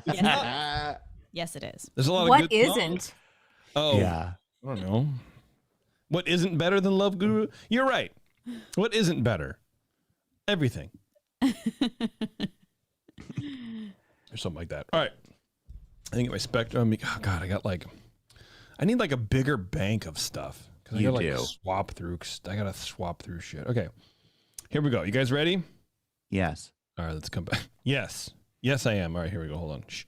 Yes, yes, it is. There's a lot of What good songs. isn't? Oh, Yeah. I don't know. What isn't better than Love Guru? You're right. What isn't better? Everything. Or something like that. All right. I think my Spectrum. Oh God, I need like a bigger bank of stuff because I You gotta do. swap through. I gotta swap through shit. Okay, here we go. You guys ready? Yes. All right, let's come back. Yes, I am. All right, here we go. Hold on. Shh.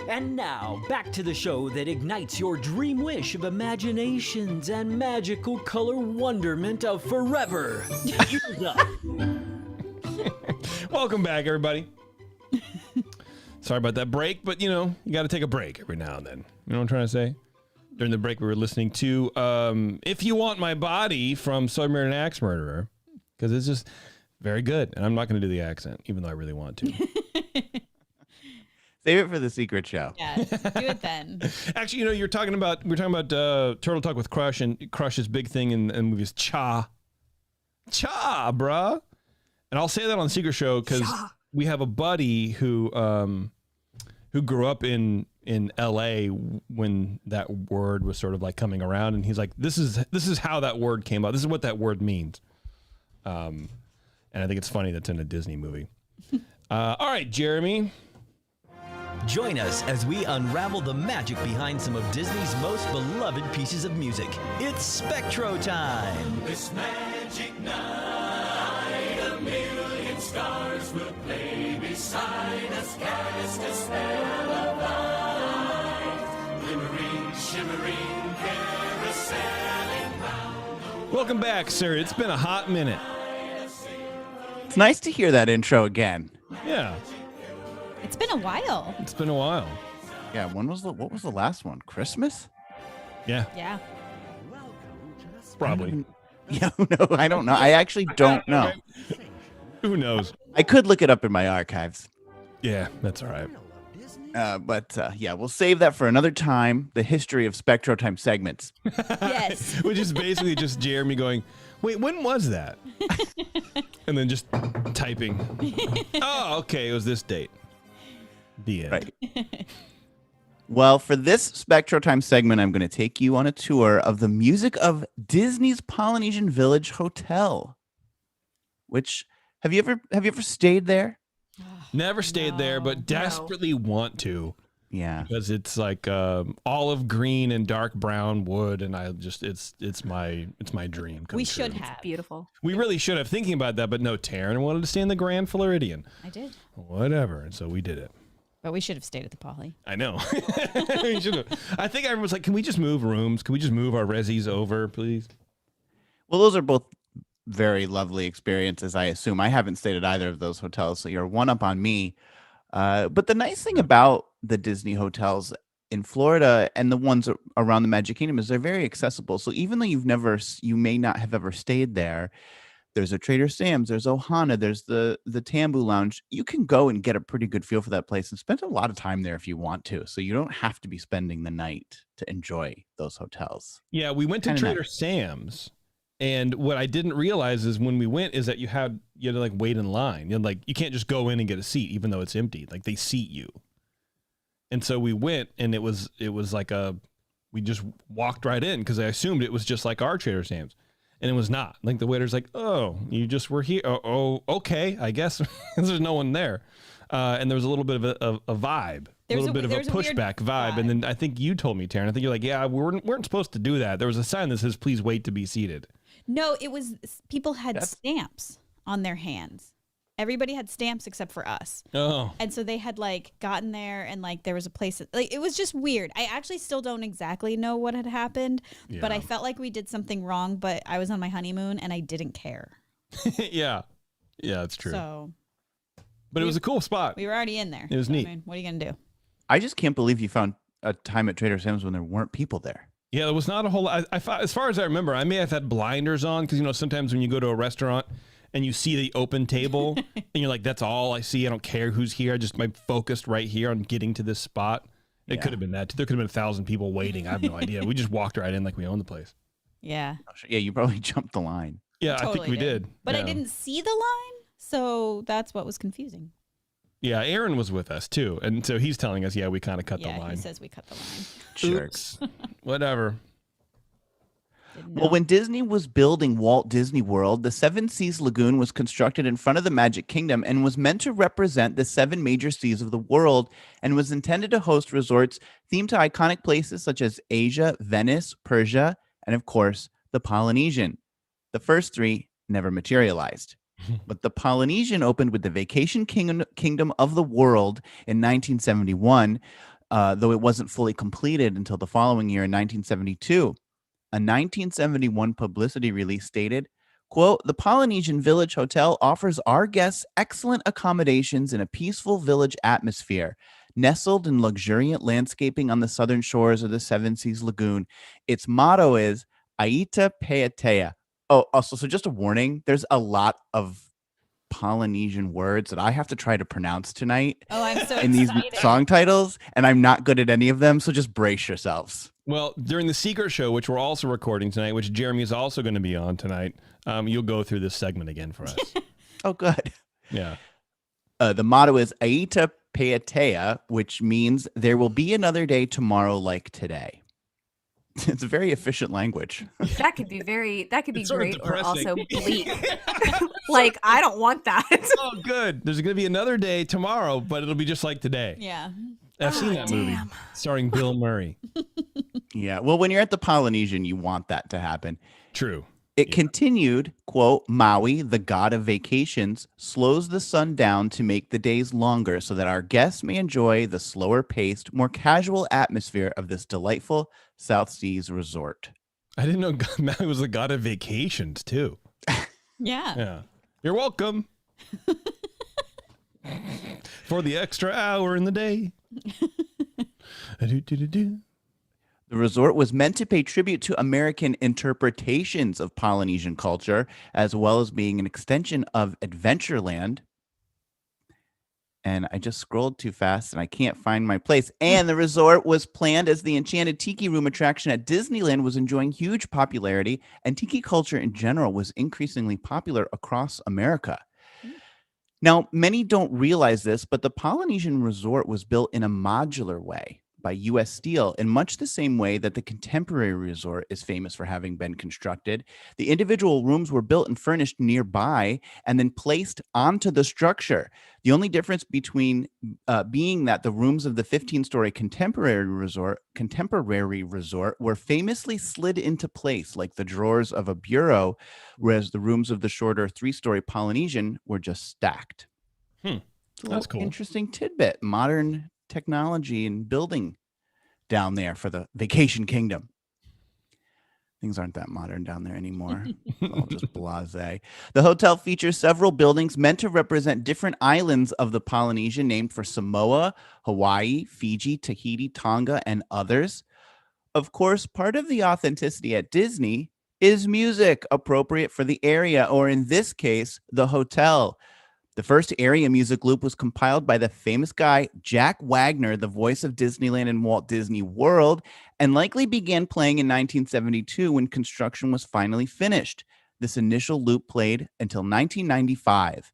And now, back to the show that ignites your dream wish of imaginations and magical color wonderment of forever. EarzUp. Welcome back, everybody. Sorry about that break, but you got to take a break every now and then. You know what I'm trying to say? During the break, we were listening to If You Want My Body from So I Married an Axe Murderer, because it's just very good. And I'm not going to do the accent, even though I really want to. Save it for the secret show. Yeah, do it then. Actually, we're talking about Turtle Talk with Crush, and Crush's big thing in the movie is cha, bruh. And I'll say that on the secret show because we have a buddy who grew up in L.A. when that word was sort of like coming around, and he's like, this is how that word came out. This is what that word means. And I think it's funny that's in a Disney movie. All right, Jeremy. Join us as we unravel the magic behind some of Disney's most beloved pieces of music. It's Spectro time. This magic night, a million stars will play beside us, cast a spell of light, glimmering, shimmering, carouseling round. Welcome back, sir. It's been a hot minute. It's nice to hear that intro again. Yeah. It's been a while. It's been a while. Yeah, what was the last one? Christmas? Yeah. Yeah. Probably. Yeah, no, I don't know. I actually don't know. Who knows? I could look it up in my archives. Yeah, that's all right. But we'll save that for another time. The history of Spectro Time segments. Yes. Which is basically just Jeremy going, wait, when was that? And then just typing. Oh, okay, it was this date. The end. Right. Well, for this Spectro Time segment, I'm going to take you on a tour of the music of Disney's Polynesian Village Hotel. Which have you ever stayed there? Never stayed there, but desperately want to. Yeah, because it's like olive green and dark brown wood, and I just it's my dream. We true. should have. It's beautiful. We really should have thinking about that, but no. Taryn wanted to stay in the Grand Floridian. I did. Whatever, and so we did it. But we should have stayed at the Poly. I know. We should have. I think everyone was like, "Can we just move rooms? Can we just move our resis over, please?" Well, those are both very lovely experiences. I assume I haven't stayed at either of those hotels, so you're one up on me. But the nice thing about the Disney hotels in Florida and the ones around the Magic Kingdom is they're very accessible. So even though you may not have ever stayed there, there's a Trader Sam's, there's Ohana, there's the Tambu Lounge. You can go and get a pretty good feel for that place and spend a lot of time there if you want to. So you don't have to be spending the night to enjoy those hotels. Yeah, we went to Trader Sam's. And what I didn't realize is when we went is that you had to like wait in line. You can't just go in and get a seat even though it's empty. Like they seat you. And so we went and it was like we just walked right in because I assumed it was just like our Trader Sam's. And it was not. Like the waiter's like, "Oh, you just were here. Oh, okay, I guess." There's no one there. And there was a little bit of a vibe. A little bit of a pushback vibe. And then I think you told me, Taryn, I think you're like, "Yeah, we weren't supposed to do that. There was a sign that says, 'Please wait to be seated.'" No, it was people had stamps on their hands. Everybody had stamps except for us. Oh. And so they had like gotten there and like there was a place like it was just weird. I actually still don't exactly know what had happened, but I felt like we did something wrong, but I was on my honeymoon and I didn't care. Yeah. Yeah, it's true. So But it was a cool spot. We were already in there. It was neat. I mean, what are you going to do? I just can't believe you found a time at Trader Sam's when there weren't people there. Yeah, there was not a whole lot. As far as I remember, I may have had blinders on because, sometimes when you go to a restaurant and you see the open table and you're like, that's all I see. I don't care who's here. I'm focused right here on getting to this spot. It could have been that. There could have been 1,000 people waiting. I have no idea. We just walked right in like we own the place. Yeah. Yeah, you probably jumped the line. Yeah, I think we did. But yeah. I didn't see the line, so that's what was confusing. Yeah, Aaron was with us too. And so he's telling us, we kind of cut the line. Yeah, he says we cut the line. Jerks. Whatever. Well, when Disney was building Walt Disney World, the Seven Seas Lagoon was constructed in front of the Magic Kingdom and was meant to represent the 7 major seas of the world and was intended to host resorts themed to iconic places such as Asia, Venice, Persia, and of course, the Polynesian. The first 3 never materialized. But the Polynesian opened with the Vacation Kingdom of the World in 1971, though it wasn't fully completed until the following year in 1972. A 1971 publicity release stated, quote, "The Polynesian Village Hotel offers our guests excellent accommodations in a peaceful village atmosphere, nestled in luxuriant landscaping on the southern shores of the Seven Seas Lagoon. Its motto is Aita Peatea." Oh, also, so just a warning, there's a lot of Polynesian words that I have to try to pronounce tonight. Oh, I'm so in these song titles, and I'm not good at any of them, so just brace yourselves. Well, during the Secret Show, which we're also recording tonight, which Jeremy is also going to be on tonight, you'll go through this segment again for us. Oh, good. Yeah. The motto is Aita Peatea, which means there will be another day tomorrow like today. It's a very efficient language. That could be great or also depressing. bleak. Like, I don't want that. Oh, good. There's going to be another day tomorrow, but it'll be just like today. Yeah. I've seen that movie starring Bill Murray. Yeah. Well, when you're at the Polynesian, you want that to happen. True. It continued, quote, "Maui, the god of vacations, slows the sun down to make the days longer so that our guests may enjoy the slower paced, more casual atmosphere of this delightful South Seas resort." I didn't know Maui was the god of vacations, too. Yeah. Yeah. You're welcome. For the extra hour in the day. The resort was meant to pay tribute to American interpretations of Polynesian culture, as well as being an extension of Adventureland. And I just scrolled too fast and I can't find my place. And the resort was planned as the Enchanted Tiki Room attraction at Disneyland was enjoying huge popularity, and tiki culture in general was increasingly popular across America. Now, many don't realize this, but the Polynesian resort was built in a modular way by U.S. Steel in much the same way that the contemporary resort is famous for having been constructed. The individual rooms were built and furnished nearby and then placed onto the structure. The only difference between being that the rooms of the 15-story contemporary resort were famously slid into place like the drawers of a bureau, whereas the rooms of the shorter 3-story Polynesian were just stacked. That's cool. Interesting tidbit. Modern technology and building down there for the vacation kingdom. Things aren't that modern down there anymore. It's all just blasé. The hotel features several buildings meant to represent different islands of the Polynesian, named for Samoa, Hawaii, Fiji, Tahiti, Tonga, and others. Of course, part of the authenticity at Disney is music appropriate for the area, or in this case, the hotel. The first area music loop was compiled by the famous guy Jack Wagner, the voice of Disneyland and Walt Disney World, and likely began playing in 1972 when construction was finally finished. This initial loop played until 1995.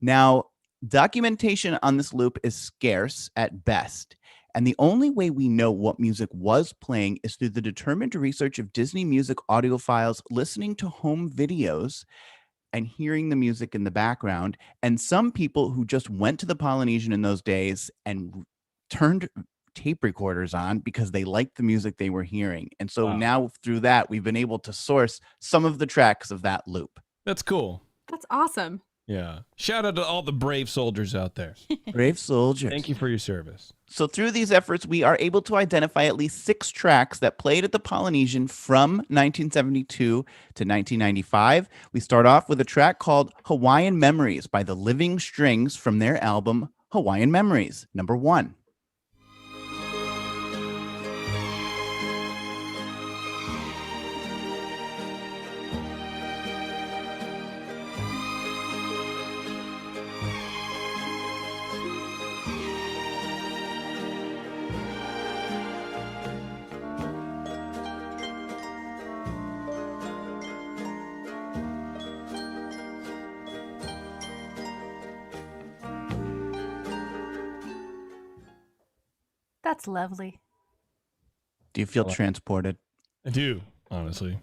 Now, documentation on this loop is scarce at best, and the only way we know what music was playing is through the determined research of Disney music audiophiles listening to home videos and hearing the music in the background, and some people who just went to the Polynesian in those days and turned tape recorders on because they liked the music they were hearing. And so now through that, we've been able to source some of the tracks of that loop. That's cool. That's awesome. Yeah. Shout out to all the brave soldiers out there. Brave soldiers. Thank you for your service. So through these efforts, we are able to identify at least 6 tracks that played at the Polynesian from 1972 to 1995. We start off with a track called Hawaiian Memories by the Living Strings from their album Hawaiian Memories, number 1. That's lovely. Do you feel transported? I do, honestly.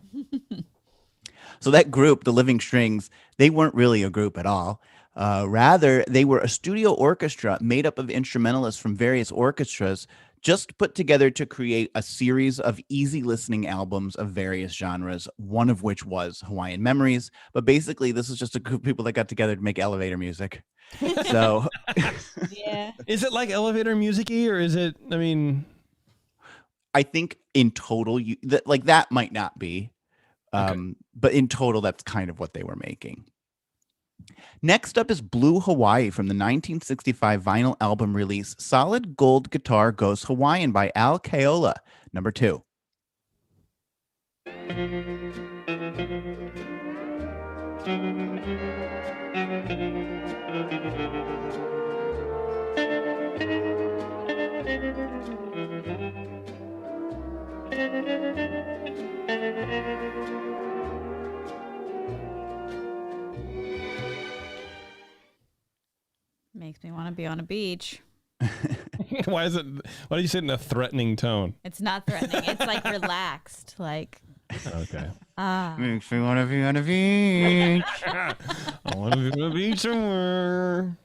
So that group, the Living Strings, they weren't really a group at all. Rather, they were a studio orchestra made up of instrumentalists from various orchestras, just put together to create a series of easy listening albums of various genres, one of which was Hawaiian Memories. But basically, this is just a group of people that got together to make elevator music. So, yeah. Is it like elevator music-y, or is it, I mean... I think in total, that might not be. But in total, that's kind of what they were making. Next up is Blue Hawaii from the 1965 vinyl album release Solid Gold Guitar Goes Hawaiian by Al Kaola, number 2. Makes me want to be on a beach. Why do you say it in a threatening tone? It's not threatening. It's like relaxed. Like, okay. Makes me want to be on a beach. I want to be on a beach somewhere.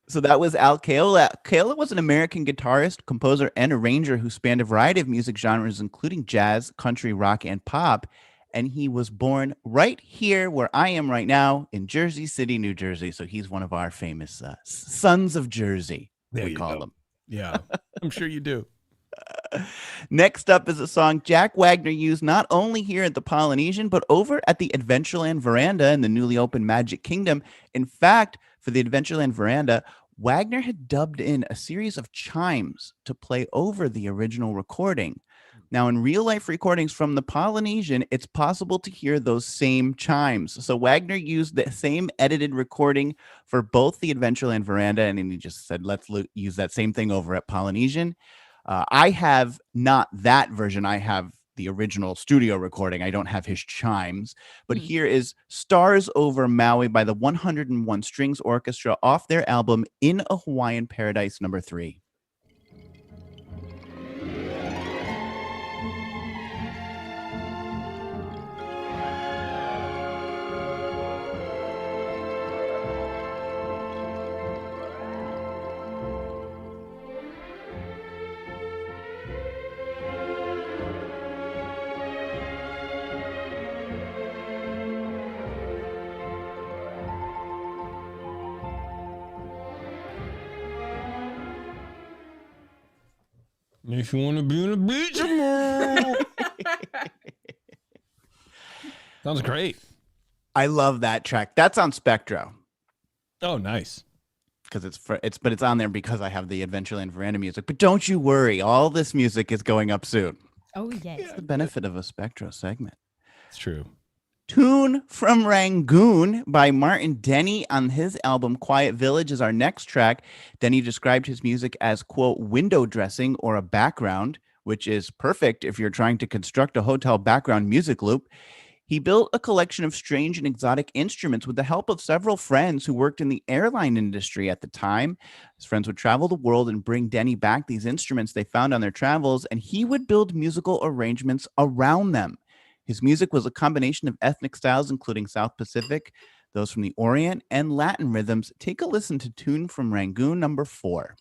So that was Al Kaola. Kaola was an American guitarist, composer, and arranger who spanned a variety of music genres, including jazz, country, rock, and pop. And he was born right here where I am right now in Jersey City, New Jersey. So he's one of our famous sons of Jersey, we call him. Yeah, I'm sure you do. Next up is a song Jack Wagner used not only here at the Polynesian, but over at the Adventureland Veranda in the newly opened Magic Kingdom. In fact, for the Adventureland Veranda, Wagner had dubbed in a series of chimes to play over the original recording. Now, in real-life recordings from the Polynesian, it's possible to hear those same chimes. So Wagner used the same edited recording for both the Adventureland Veranda, and he just said, let's use that same thing over at Polynesian. I have not that version. I have the original studio recording. I don't have his chimes, but Hmm. here is Stars Over Maui by the 101 Strings Orchestra off their album In a Hawaiian Paradise number 3. If you want to be on the beach tomorrow. Sounds great. I love that track. That's on Spectro. Oh, nice. Because it's on there because I have the Adventureland Veranda music. But don't you worry, all this music is going up soon. Oh, yes. It's the benefit of a Spectro segment. It's true. Tune from Rangoon by Martin Denny on his album Quiet Village is our next track. Denny described his music as, quote, window dressing or a background, which is perfect if you're trying to construct a hotel background music loop. He built a collection of strange and exotic instruments with the help of several friends who worked in the airline industry at the time. His friends would travel the world and bring Denny back these instruments they found on their travels, and he would build musical arrangements around them. His music was a combination of ethnic styles, including South Pacific, those from the Orient, and Latin rhythms. Take a listen to Tune from Rangoon number 4.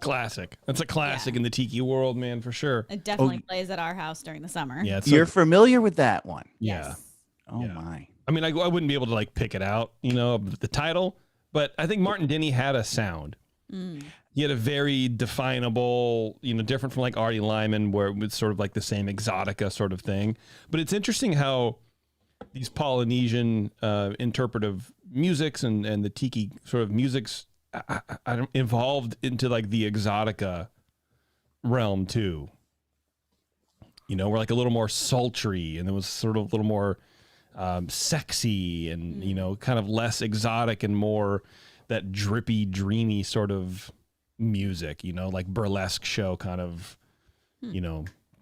Classic. That's a classic in the tiki world, man, for sure. It definitely plays at our house during the summer. Yeah, You're familiar with that one? Yeah. Oh, my. I mean, I wouldn't be able to like pick it out, the title, but I think Martin Denny had a sound. He had a very definable, different from like Artie Lyman, where it was sort of like the same exotica sort of thing. But it's interesting how these Polynesian interpretive musics and the tiki sort of musics evolved into like the exotica realm too. We're like a little more sultry, and it was sort of a little more sexy and kind of less exotic and more that drippy, dreamy sort of music, like burlesque show kind of,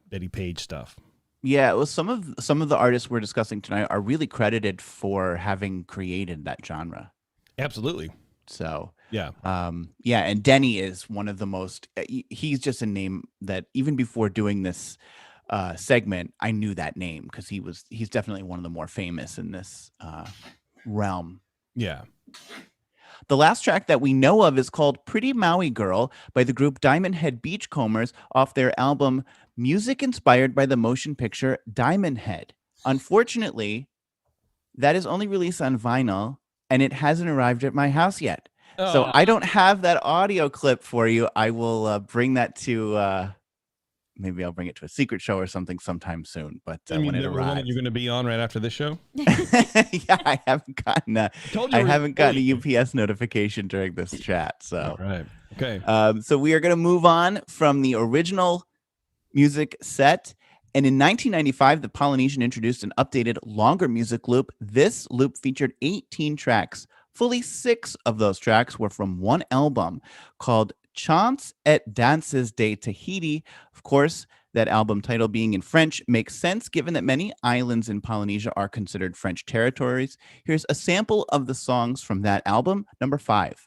Betty Page stuff. Yeah, well, some of the artists we're discussing tonight are really credited for having created that genre. Absolutely. So yeah, and Denny is one of the most. He's just a name that even before doing this segment, I knew that name because he's definitely one of the more famous in this realm. Yeah. The last track that we know of is called Pretty Maui Girl by the group Diamond Head Beachcombers off their album Music Inspired by the Motion Picture Diamond Head. Unfortunately, that is only released on vinyl, and it hasn't arrived at my house yet. So I don't have that audio clip for you. I will bring that to... maybe I'll bring it to a secret show or something sometime soon. But when it arrives, you're going to be on right after this show. Yeah, I haven't gotten a UPS notification during this chat. So, all right, okay. So we are going to move on from the original music set. And in 1995, the Polynesian introduced an updated, longer music loop. This loop featured 18 tracks. Fully 6 of those tracks were from one album called Chants et Danses de Tahiti. Of course, that album title being in French makes sense given that many islands in Polynesia are considered French territories. Here's a sample of the songs from that album, number 5.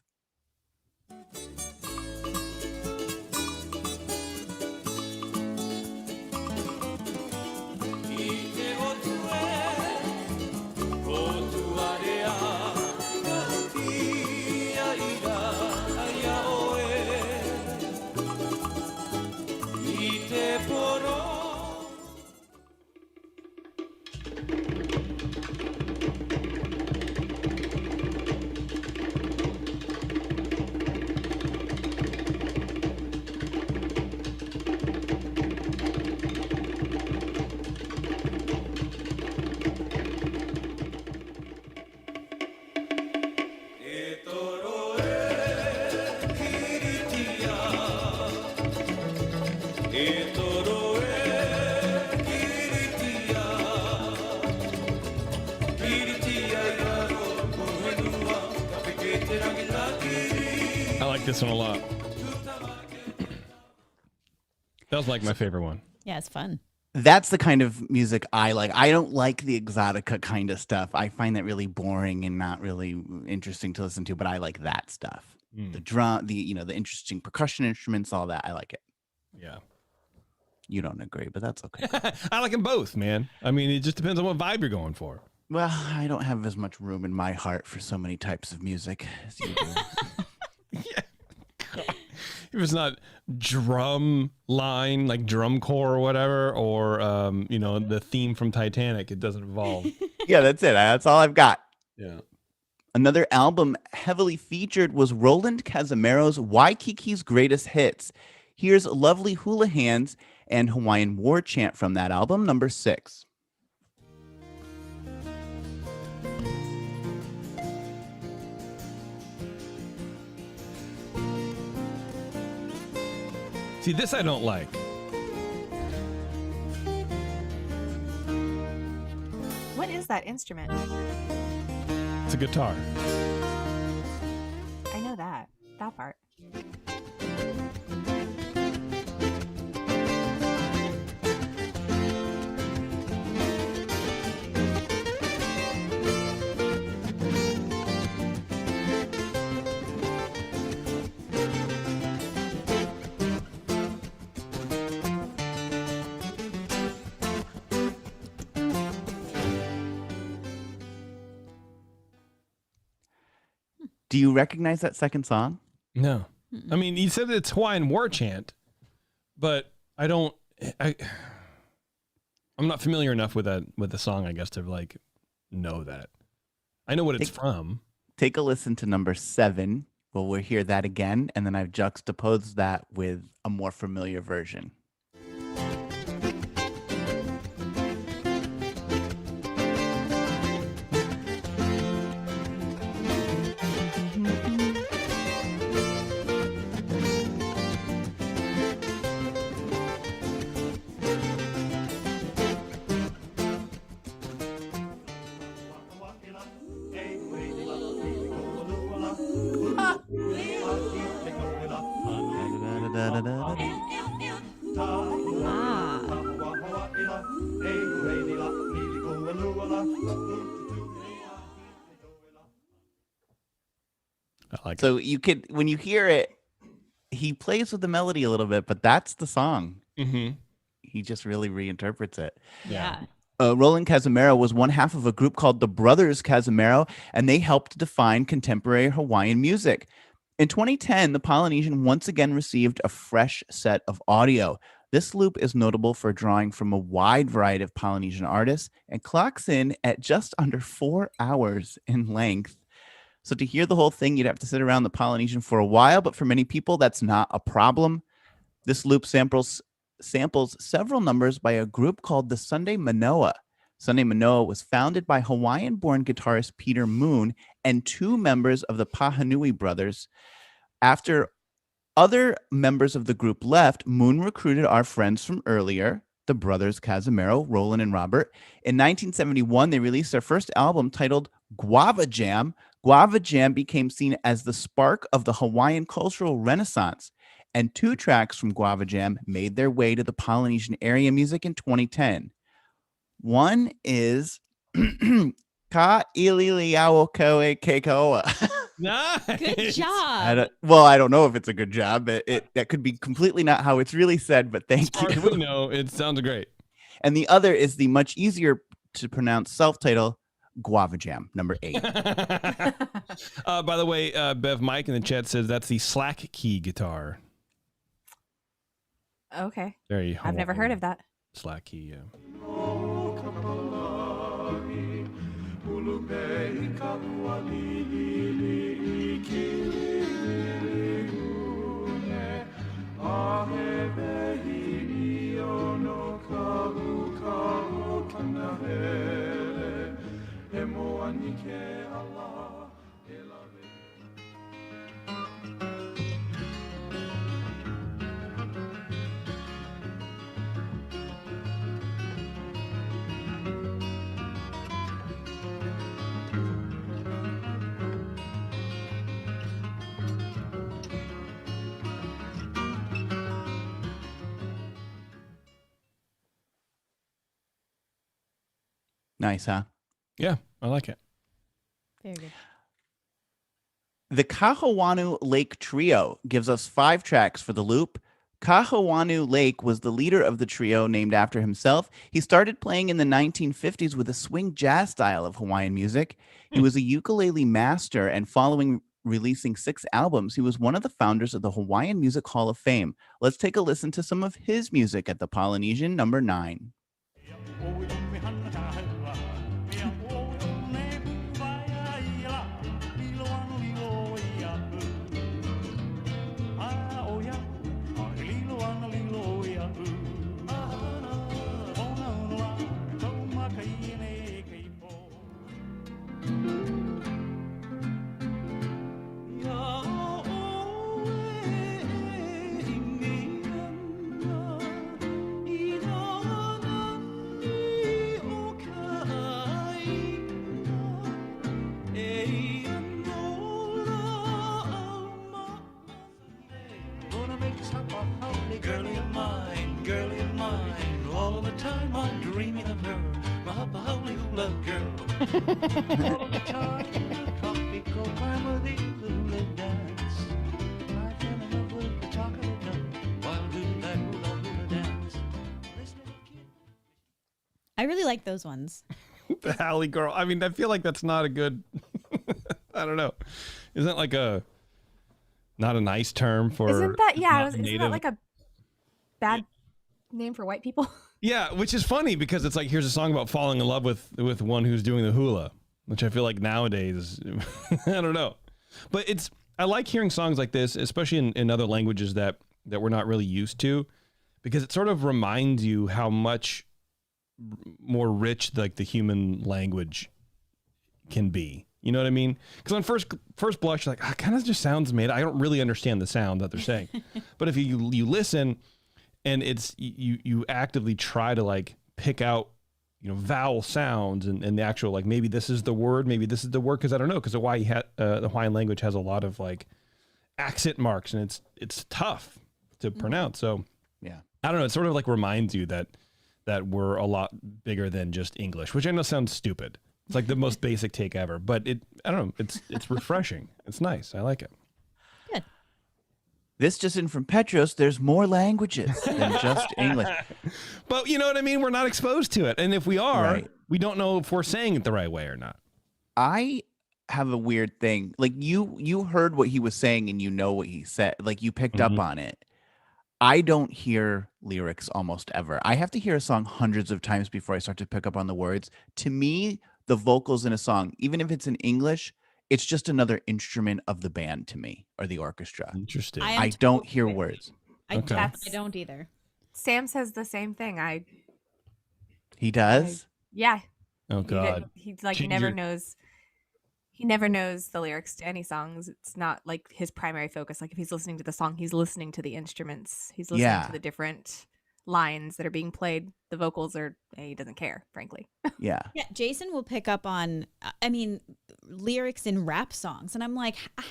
this one a lot. That was like my favorite one. Yeah, it's fun. That's the kind of music I like. I don't like the exotica kind of stuff. I find that really boring and not really interesting to listen to, but I like that stuff. The drum, the interesting percussion instruments, all that. I like it. Yeah. You don't agree, but that's okay. I like them both, man. I mean, it just depends on what vibe you're going for. Well, I don't have as much room in my heart for so many types of music as you do. If it's not drum line, like drum corps or whatever, or the theme from Titanic, it doesn't involve. Yeah, that's it. That's all I've got. Yeah. Another album heavily featured was Roland Casamaro's Waikiki's Greatest Hits. Here's Lovely Hula Hands and Hawaiian War Chant from that album, number 6. See, this I don't like. What is that instrument? It's a guitar. I know that part. Do you recognize that second song? No. I mean, you said it's Hawaiian War Chant, but I'm not familiar enough with the song, I guess, to like know that. I know what it's from. Take a listen to number 7. Well, we'll hear that again, and then I've juxtaposed that with a more familiar version. So you could, when you hear it, he plays with the melody a little bit, but that's the song. Mm-hmm. He just really reinterprets it. Yeah. Roland Casamaro was one half of a group called the Brothers Casamaro, and they helped define contemporary Hawaiian music. In 2010, the Polynesian once again received a fresh set of audio. This loop is notable for drawing from a wide variety of Polynesian artists and clocks in at just under 4 hours in length. So to hear the whole thing, you'd have to sit around the Polynesian for a while, but for many people, that's not a problem. This loop samples several numbers by a group called the Sunday Manoa. Sunday Manoa was founded by Hawaiian-born guitarist Peter Moon and 2 members of the Pahanui brothers. After other members of the group left, Moon recruited our friends from earlier, the brothers Casamaro, Roland and Robert. In 1971, they released their first album titled Guava Jam. Guava Jam became seen as the spark of the Hawaiian cultural renaissance, and 2 tracks from Guava Jam made their way to the Polynesian area music in 2010. One is Ka Ililiao Koe Keikoa. Nice. Good job. I don't know if it's a good job, but that could be completely not how it's really said, but thank you. As far as we know, it sounds great. And the other is the much easier to pronounce self-title Guava Jam, number 8. By the way, Bev Mike in the chat says that's the slack key guitar. Okay. Very I've never heard of that. Slack key, yeah. Nice, huh? Yeah, I like it. Very good. The Kahawanu Lake Trio gives us 5 tracks for the loop. Kahawanu Lake was the leader of the trio, named after himself. He started playing in the 1950s with a swing jazz style of Hawaiian music. He was a ukulele master, and following releasing 6 albums, he was one of the founders of the Hawaiian Music Hall of Fame. Let's take a listen to some of his music at the Polynesian number 9. Girlie of mine, all of the time I'm dreaming of her, my hula girl. All of the time, tropical climb with the hula dance. I fell in love with the chocolate dove while doing that hula dance. I really like those ones. The Hallie girl. I mean, I feel like that's not a good. I don't know. Isn't that like not a nice term for? Isn't that isn't native? that like a bad name for white people? Yeah, which is funny because it's like here's a song about falling in love with one who's doing the hula, which I feel like nowadays, I don't know. But I like hearing songs like this, especially in other languages that we're not really used to, because it sort of reminds you how much more rich like the human language can be. You know what I mean? Because on first blush, you're like, it kind of just sounds made. I don't really understand the sound that they're saying. But if you listen, and it's you actively try to like pick out, vowel sounds and the actual like maybe this is the word, maybe this is the word, because I don't know, because the Hawaiian language has a lot of like accent marks and it's tough to pronounce. So yeah, I don't know. It sort of like reminds you that we're a lot bigger than just English, which I know sounds stupid. It's like the most basic take ever, but I don't know. It's refreshing. It's nice. I like it. Good. This just in from Petros. There's more languages than just English. But you know what I mean? We're not exposed to it. And if we are, we don't know if we're saying it the right way or not. I have a weird thing. Like you heard what he was saying and you know what he said. Like you picked up on it. I don't hear lyrics almost ever. I have to hear a song hundreds of times before I start to pick up on the words. To me, the vocals in a song, even if it's in English, it's just another instrument of the band to me, or the orchestra. Interesting. I don't hear words. I don't either. Sam says the same thing. He does? Yeah. Oh God. He's like never knows. He never knows the lyrics to any songs. It's not like his primary focus. Like if he's listening to the song, he's listening to the instruments. He's listening to the different lines that are being played. The vocals he doesn't care, frankly. Yeah. Yeah. Jason will pick up on, lyrics in rap songs. And I'm like, how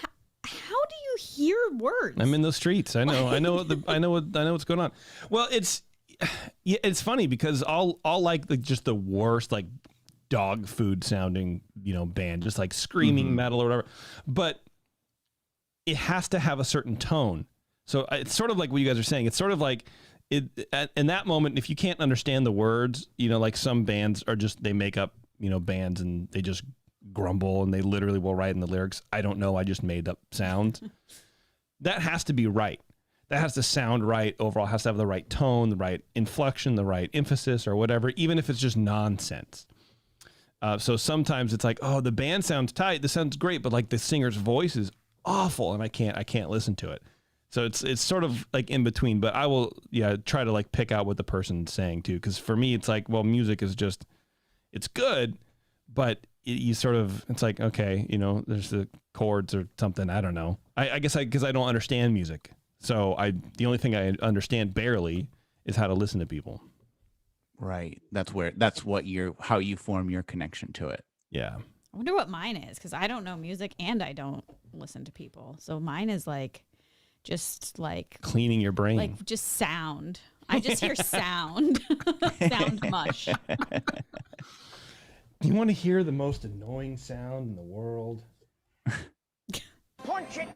do you hear words? I'm in the streets. I know what's going on. Well, it's funny because I'll like just the worst, like, dog food sounding, band, just like screaming metal or whatever, but it has to have a certain tone. So it's sort of like what you guys are saying. It's sort of like in that moment, if you can't understand the words, like some bands are just, they make up, bands and they just grumble and they literally will write in the lyrics, I don't know, I just made up sounds. That has to be right. That has to sound right overall, has to have the right tone, the right inflection, the right emphasis or whatever, even if it's just nonsense. So sometimes it's like, oh, the band sounds tight. This sounds great, but like the singer's voice is awful, and I can't listen to it. So it's sort of like in between. But I will, try to like pick out what the person's saying too, because for me it's like, well, music is just, it's good, but it's like, okay, there's the chords or something. I don't know. I guess because I don't understand music, so the only thing I understand barely is how to listen to people. Right. That's how you form your connection to it. Yeah. I wonder what mine is, because I don't know music and I don't listen to people. So mine is like, just like cleaning your brain. Like just sound. I just hear sound. Sound mush. You want to hear the most annoying sound in the world? Punch it.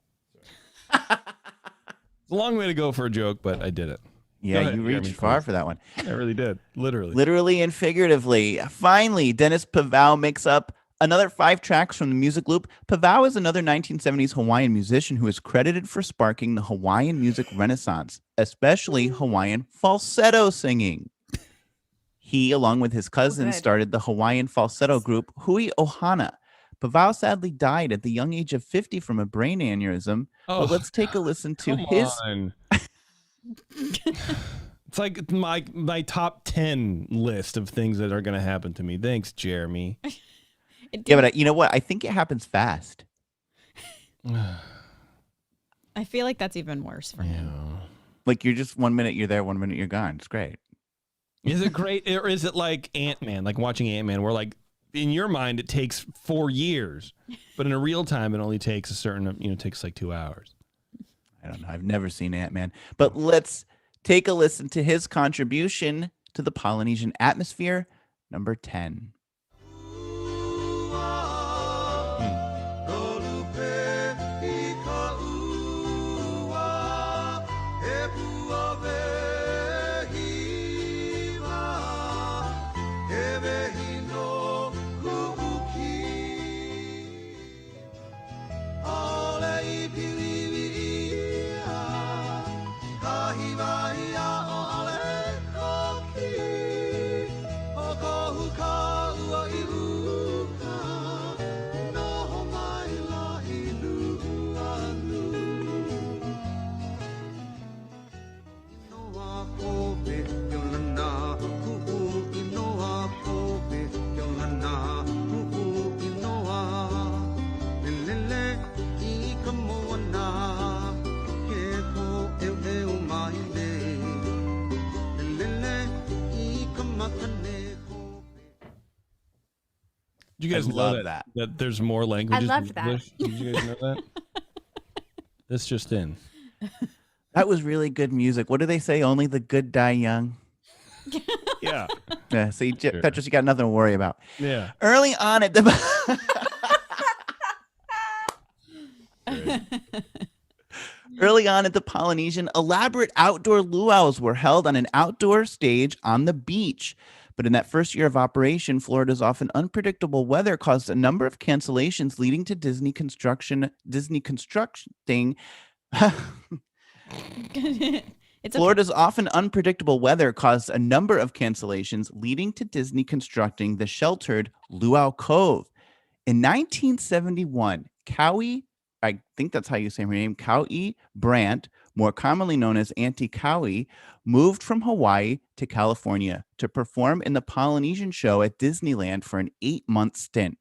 It's a long way to go for a joke, but I did it. Yeah, you reached far for that one. I really did. Literally. Literally and figuratively. Finally, Dennis Pavao makes up another 5 tracks from the music loop. Pavao is another 1970s Hawaiian musician who is credited for sparking the Hawaiian music renaissance, especially Hawaiian falsetto singing. He, along with his cousin, started the Hawaiian falsetto group Hui Ohana. Pavao sadly died at the young age of 50 from a brain aneurysm. But let's take a listen to his... It's like my top 10 list of things that are going to happen to me. Thanks, Jeremy. Yeah, but you know what? I think it happens fast. I feel like that's even worse for me. Like you're just 1 minute you're there, 1 minute you're gone. It's great. Is it great, or is it like Ant-Man, like watching Ant-Man, where like in your mind it takes 4 years, but in a real time it only takes a certain, it takes like 2 hours. I don't know. I've never seen Ant-Man, but let's take a listen to his contribution to the Polynesian atmosphere, number 10. Did you guys know that there's more languages? I loved that. Did you guys know that? That's just in. That was really good music. What do they say? Only the good die young. Yeah. Yeah. See, Petrus, you got nothing to worry about. Yeah. Early on at the Polynesian, elaborate outdoor luau's were held on an outdoor stage on the beach. But in that first year of operation, Florida's often unpredictable weather caused a number of cancellations, leading to Disney constructing. Florida's often unpredictable weather caused a number of cancellations, leading to Disney constructing the sheltered Luau Cove. In 1971, Cowie, I think that's how you say her name, Cowie Brandt, more commonly known as Auntie Cowie, moved from Hawaii to California to perform in the Polynesian show at Disneyland for an 8-month stint.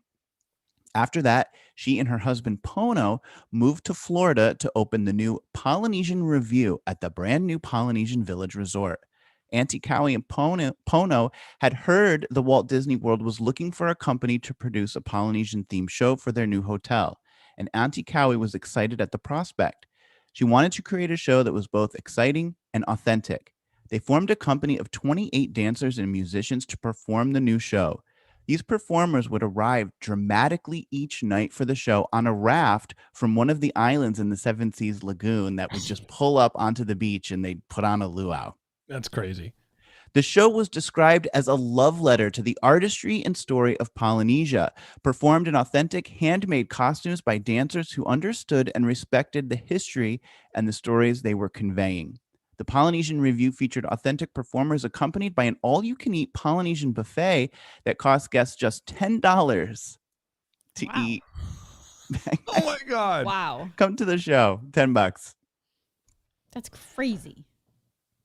After that, she and her husband Pono moved to Florida to open the new Polynesian Review at the brand new Polynesian Village Resort. Auntie Cowie and Pono had heard the Walt Disney World was looking for a company to produce a Polynesian-themed show for their new hotel, and Auntie Cowie was excited at the prospect. She wanted to create a show that was both exciting and authentic. They formed a company of 28 dancers and musicians to perform the new show. These performers would arrive dramatically each night for the show on a raft from one of the islands in the Seven Seas Lagoon that would just pull up onto the beach, and they'd put on a luau. That's crazy. The show was described as a love letter to the artistry and story of Polynesia, performed in authentic handmade costumes by dancers who understood and respected the history and the stories they were conveying. The Polynesian Review featured authentic performers accompanied by an all-you-can-eat Polynesian buffet that cost guests just $10 to eat. Oh my God. Wow. Come to the show, $10. That's crazy.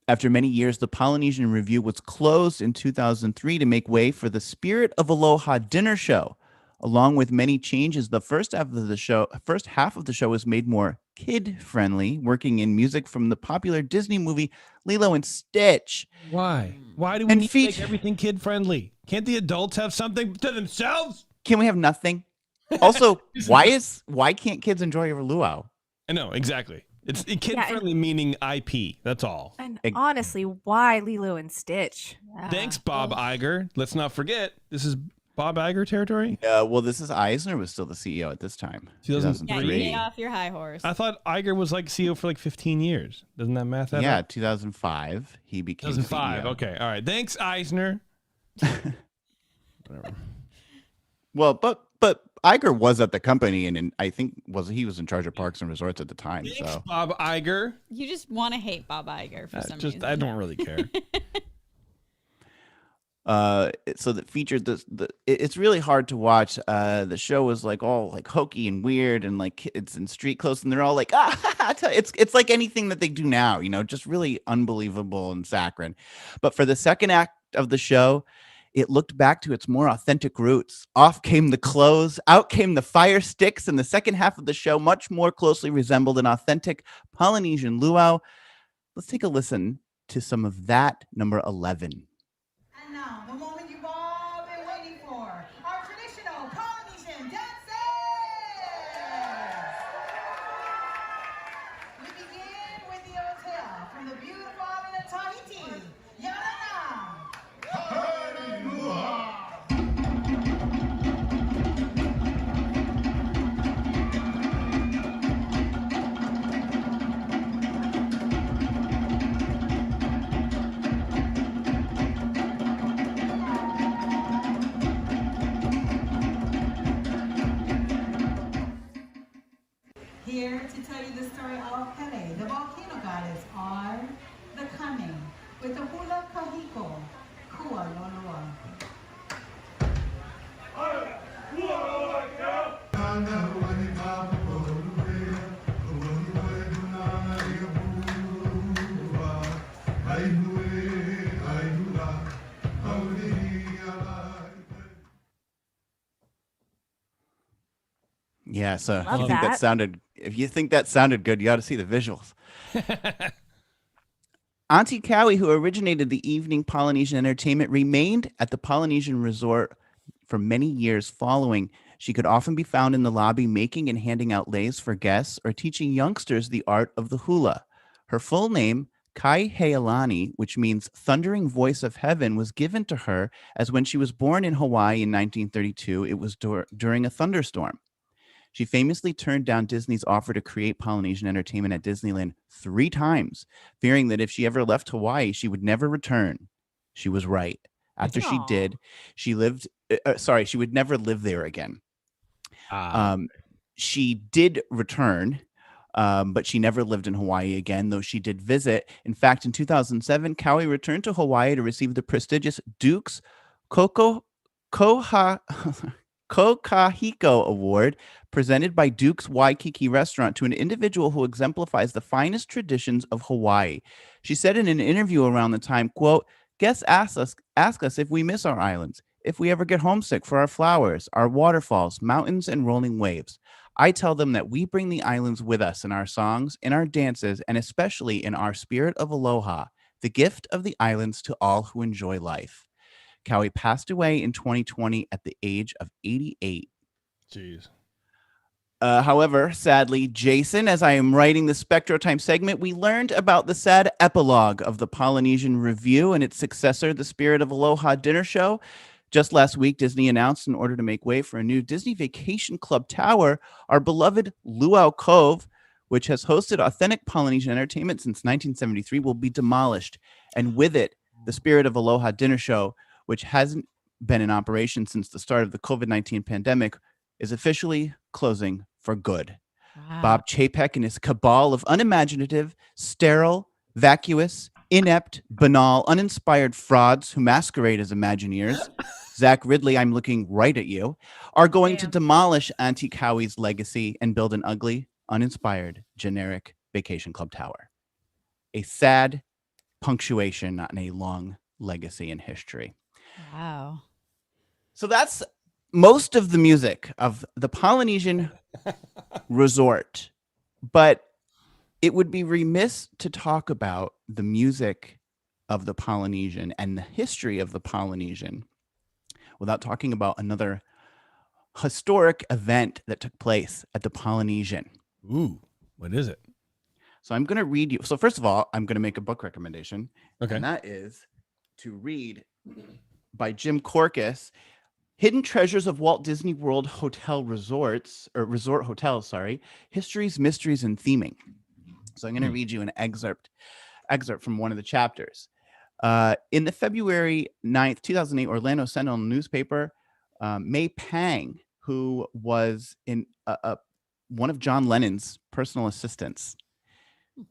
After many years, the Polynesian Review was closed in 2003 to make way for the Spirit of Aloha dinner show. Along with many changes, the first half of the show was made more kid-friendly, working in music from the popular Disney movie Lilo and Stitch. Why? Why do we need to make everything kid-friendly? Can't the adults have something to themselves? Can we have nothing? Also, why can't kids enjoy your luau? I know, exactly. It's kid-friendly, meaning IP. That's all. And honestly, why Lilo and Stitch? Thanks, Bob Iger. Let's not forget, this is Bob Iger territory? Well, this is Eisner was still the CEO at this time. 2003. Yeah, get off your high horse. I thought Iger was like CEO for like 15 years. Doesn't that math that Yeah, up? 2005 he became 2005. CEO. Okay. All right. Thanks, Eisner. Whatever. Well, but Iger was at the company, and I think he was in charge of parks and resorts at the time. Thanks, So Bob Iger. You just want to hate Bob Iger for some reason. I don't really care. so that featured it's really hard to watch. The show was like all like hokey and weird, and like kids in street clothes, and they're all like, it's like anything that they do now, just really unbelievable and saccharine. But for the second act of the show, it looked back to its more authentic roots. Off came the clothes, out came the fire sticks, and the second half of the show much more closely resembled an authentic Polynesian luau. Let's take a listen to some of that, number 11. And now, the moment you've all been waiting for, our traditional Polynesian dances! We begin with the hotel from the beautiful island of Tahiti, Yanana. Here to tell you the story of Pele, the volcano goddess, are the coming with the hula kahiko, kua lolua. Yeah, so Love if you think that sounded good, you ought to see the visuals. Auntie Cowie, who originated the evening Polynesian entertainment, remained at the Polynesian Resort for many years following. She could often be found in the lobby making and handing out leis for guests or teaching youngsters the art of the hula. Her full name, Kai Heilani, which means thundering voice of heaven, was given to her as when she was born in Hawaii in 1932, it was during a thunderstorm. She famously turned down Disney's offer to create Polynesian entertainment at Disneyland 3 times, fearing that if she ever left Hawaii, she would never return. She was right. After she did, she would never live there again. She did return, but she never lived in Hawaii again, though she did visit. In fact, in 2007, Cowie returned to Hawaii to receive the prestigious Duke's Kokahiko Award, presented by Duke's Waikiki Restaurant to an individual who exemplifies the finest traditions of Hawaii. She said in an interview around the time, quote, "Guests ask us if we miss our islands, if we ever get homesick for our flowers, our waterfalls, mountains, and rolling waves. I tell them that we bring the islands with us in our songs, in our dances, and especially in our spirit of aloha, the gift of the islands to all who enjoy life." Cowie passed away in 2020 at the age of 88. Jeez. However, sadly, Jason, as I am writing the Spectro Time segment, we learned about the sad epilogue of the Polynesian Review and its successor, the Spirit of Aloha dinner show. Just last week, Disney announced in order to make way for a new Disney Vacation Club Tower, our beloved Luau Cove, which has hosted authentic Polynesian entertainment since 1973, will be demolished. And with it, the Spirit of Aloha dinner show, which hasn't been in operation since the start of the COVID-19 pandemic, is officially closing for good. Wow. Bob Chapek and his cabal of unimaginative, sterile, vacuous, inept, banal, uninspired frauds who masquerade as Imagineers, Zach Ridley, I'm looking right at you, are going to demolish Auntie Cowie's legacy and build an ugly, uninspired, generic vacation club tower. A sad punctuation on a long legacy in history. Wow. So that's most of the music of the Polynesian Resort, but it would be remiss to talk about the music of the Polynesian and the history of the Polynesian without talking about another historic event that took place at the Polynesian. Ooh, what is it? So I'm going to read you. So first of all, I'm going to make a book recommendation. Okay. And that is to read by Jim Korkis, Hidden Treasures of Walt Disney World Hotel Resorts, or Resort Hotels, sorry. Histories, Mysteries, and Theming. So I'm going to read you an excerpt from one of the chapters. In the February 9th, 2008 Orlando Sentinel newspaper, May Pang, who was in one of John Lennon's personal assistants,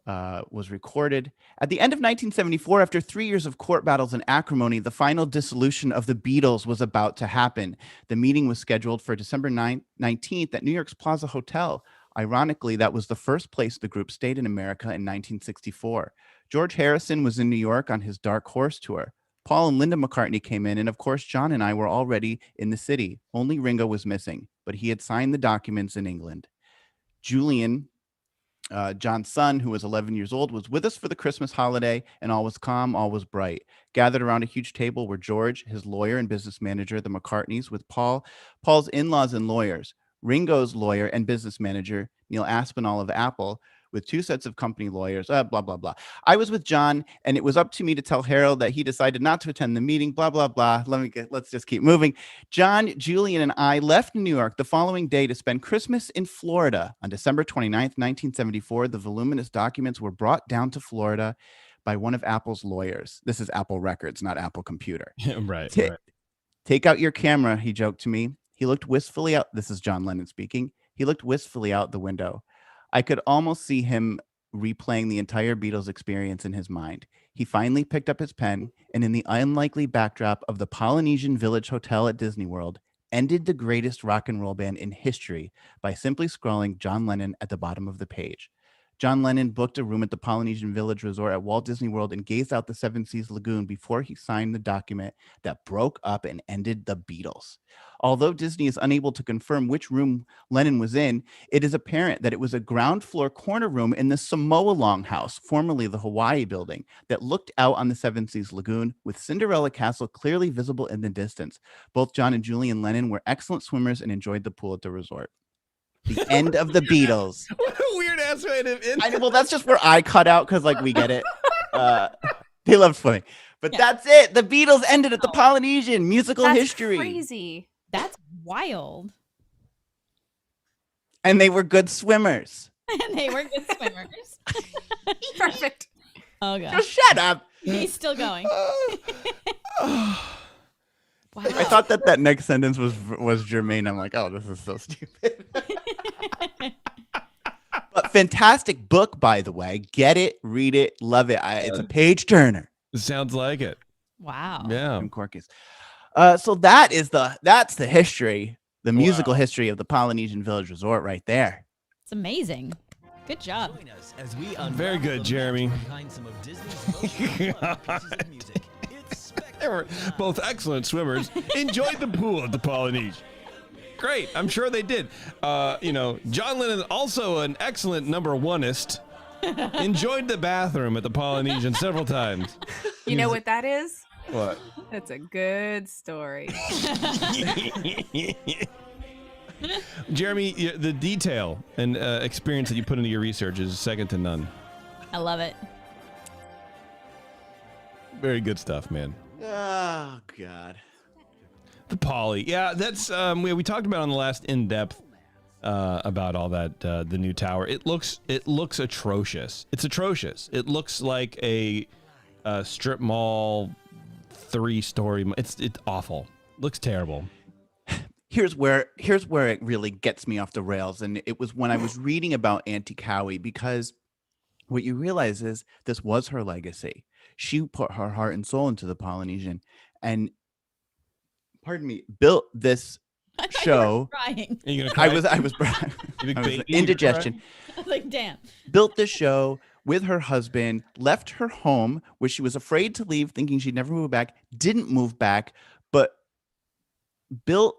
was recorded. At the end of 1974, after 3 years of court battles and acrimony, the final dissolution of the Beatles was about to happen. The meeting was scheduled for December 19th at New York's Plaza Hotel. Ironically, that was the first place the group stayed in America in 1964. George Harrison was in New York on his Dark Horse tour. Paul and Linda McCartney came in, and of course, John and I were already in the city. Only Ringo was missing, but he had signed the documents in England. Julian, John's son, who was 11 years old, was with us for the Christmas holiday, and all was calm, all was bright. Gathered around a huge table were George, his lawyer and business manager, the McCartneys, with Paul's in-laws and lawyers, Ringo's lawyer and business manager, Neil Aspinall of Apple, with 2 sets of company lawyers, blah, blah, blah. I was with John, and it was up to me to tell Harold that he decided not to attend the meeting, blah, blah, blah. Let's just keep moving. John, Julian, and I left New York the following day to spend Christmas in Florida. On December 29th, 1974, the voluminous documents were brought down to Florida by one of Apple's lawyers. This is Apple Records, not Apple Computer. Right. Take out your camera, he joked to me. He looked wistfully out. This is John Lennon speaking. He looked wistfully out the window. I could almost see him replaying the entire Beatles experience in his mind. He finally picked up his pen, and in the unlikely backdrop of the Polynesian Village Hotel at Disney World, ended the greatest rock and roll band in history by simply scrawling John Lennon at the bottom of the page. John Lennon booked a room at the Polynesian Village Resort at Walt Disney World and gazed out the Seven Seas Lagoon before he signed the document that broke up and ended the Beatles. Although Disney is unable to confirm which room Lennon was in, it is apparent that it was a ground floor corner room in the Samoa Longhouse, formerly the Hawaii building, that looked out on the Seven Seas Lagoon, with Cinderella Castle clearly visible in the distance. Both John and Julian Lennon were excellent swimmers and enjoyed the pool at the resort. The end of the Beatles. What a weird ass way to end. Well, that's just where I cut out because, we get it. They love swimming, but that's it. The Beatles ended at the Polynesian musical history. Crazy. That's wild. And they were good swimmers. Perfect. Oh god. Just shut up. He's still going. Wow. I thought that next sentence was germane. I'm like, oh, this is so stupid. But fantastic book, by the way. Get it, read it, love it. It's a page turner. Sounds like it. Wow. Yeah. From Corky's. So that's the history, the musical history of the Polynesian Village Resort right there. It's amazing. Good job. Join us as we Very good, Jeremy. behind some of Disney's most beloved pieces of music. It's They were both excellent swimmers. Enjoyed the pool at the Polynesian. Great. I'm sure they did. John Lennon, also an excellent number oneist, enjoyed the bathroom at the Polynesian several times. You know what that is? What? That's a good story. Jeremy, the detail and experience that you put into your research is second to none. I love it. Very good stuff, man. Oh, God. The Poly. Yeah, that's we talked about on the last in-depth about all that, the new tower. It looks atrocious. It's atrocious. It looks like a strip mall 3-story. It's awful. Looks terrible. Here's where it really gets me off the rails, and it was when I was reading about Auntie Cowie, because what you realize is this was her legacy. She put her heart and soul into the Polynesian, and built this show. Crying. Are you gonna cry? I was indigestion. I was like, damn. Built this show with her husband, left her home, where she was afraid to leave, thinking she'd never move back, didn't move back, but built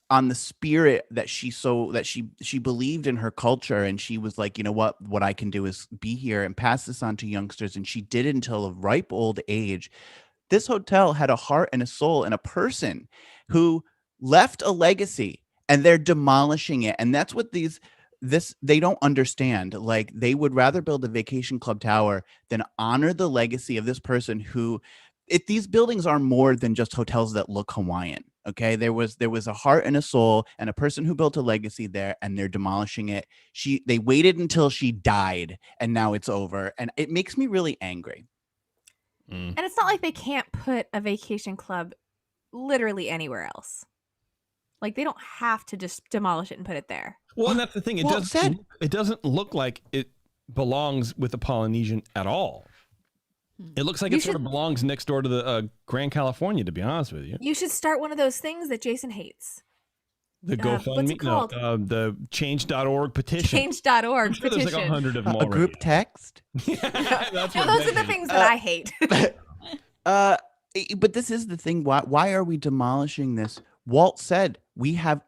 on the spirit that she believed in her culture, and she was like, you know what I can do is be here and pass this on to youngsters, and she did it until a ripe old age. This hotel had a heart and a soul and a person who left a legacy, and they're demolishing it. And that's what they don't understand. Like, they would rather build a vacation club tower than honor the legacy of this person who, if these buildings are more than just hotels that look Hawaiian. Okay, there was a heart and a soul and a person who built a legacy there, and they're demolishing it. They waited until she died, and now it's over, and it makes me really angry. And it's not like they can't put a vacation club literally anywhere else. Like they don't have to just demolish it and put it there. Well, and that's the thing. It doesn't look like it belongs with the Polynesian at all. It looks like it sort of belongs next door to the Grand California, to be honest with you. You should start one of those things that Jason hates. The GoFundMe, what's it called? The change.org petition. Change.org I'm sure petition. There's like 100 of them A already. group text? That's No, those are the things that I hate. But this is the thing. Why are we demolishing this? Walt said we have